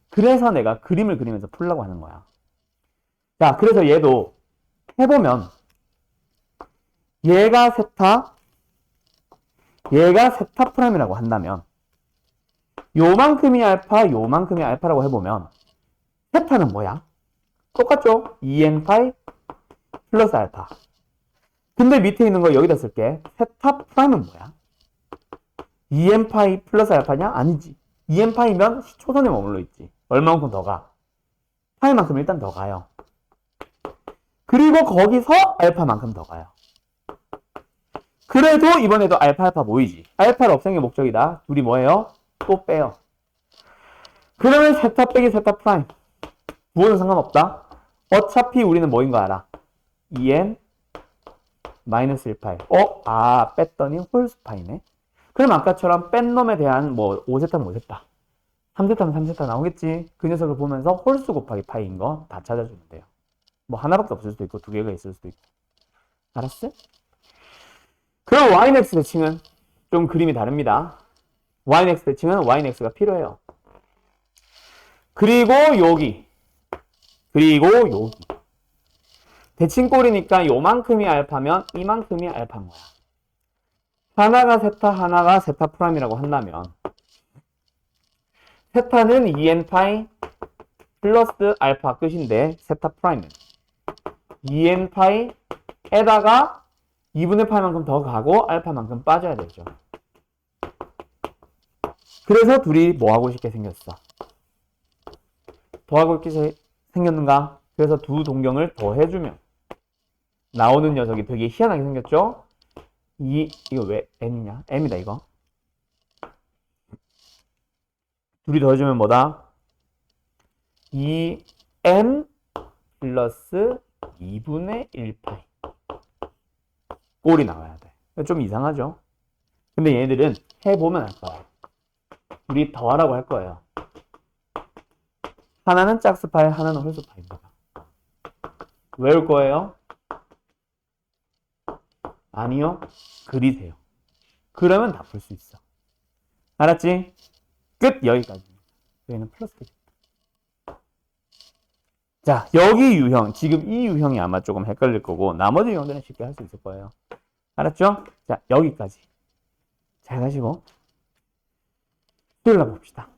[SPEAKER 1] 그래서 내가 그림을 그리면서 풀려고 하는 거야. 자, 그래서 얘도 해보면 얘가 세타 프라임이라고 한다면 요만큼이 알파, 요만큼이 알파라고 해보면 세타는 뭐야? 똑같죠? 2n 파이 플러스 알파. 근데 밑에 있는 거 여기다 쓸게. 세타 프라임은 뭐야? 2n 파이 플러스 알파냐? 아니지. 2n 파이면 초선에 머물러 있지. 얼마만큼 더 가? 파이만큼 일단 더 가요. 그리고 거기서 알파만큼 더 가요. 그래도 이번에도 알파 모이지. 알파를 없애는 게 목적이다. 둘이 뭐예요? 또 빼요. 그러면 세타 빼기 세타 프라임. 부호는 상관없다. 어차피 우리는 뭐인 거 알아? 2n 마이너스 1파이. 뺐더니 홀수파이네. 그럼 아까처럼 뺀 놈에 대한 5세타는 5세타. 3세타는 3세타 나오겠지. 그 녀석을 보면서 홀수 곱하기 파이인 거 다 찾아주면 돼요. 하나밖에 없을 수도 있고 2개가 있을 수도 있고. 알았어? 그럼 yx 대칭은 좀 그림이 다릅니다. yx 대칭은 yx가 필요해요. 그리고 여기. 대칭꼴이니까 요만큼이 알파면 이만큼이 알파인 거야. 하나가 세타 프라임이라고 한다면 세타는 2n 파이 플러스 알파 끝인데 세타 프라임은 2n 파이에다가 2분의 파이만큼 더 가고 알파만큼 빠져야 되죠. 그래서 둘이 뭐하고 싶게 생겼어? 더하고 싶게 생겼는가? 그래서 두 동경을 더해주면 나오는 녀석이 되게 희한하게 생겼죠? 이거 왜 m이냐? m이다 이거. 둘이 더해주면 뭐다? 2m 플러스 2분의 1파이 꼴이 나와야 돼. 좀 이상하죠? 근데 얘네들은 해보면 알 거야. 우리 더하라고 할 거예요. 하나는 짝수파이, 하나는 홀수파이입니다. 외울 거예요? 아니요. 그리세요. 그러면 다 풀 수 있어. 알았지? 끝! 여기까지. 여기는 플러스 되겠다. 자, 여기 유형, 지금 이 유형이 아마 조금 헷갈릴 거고 나머지 유형들은 쉽게 할 수 있을 거예요. 알았죠? 자, 여기까지. 잘 가시고 수요일 날 봅시다.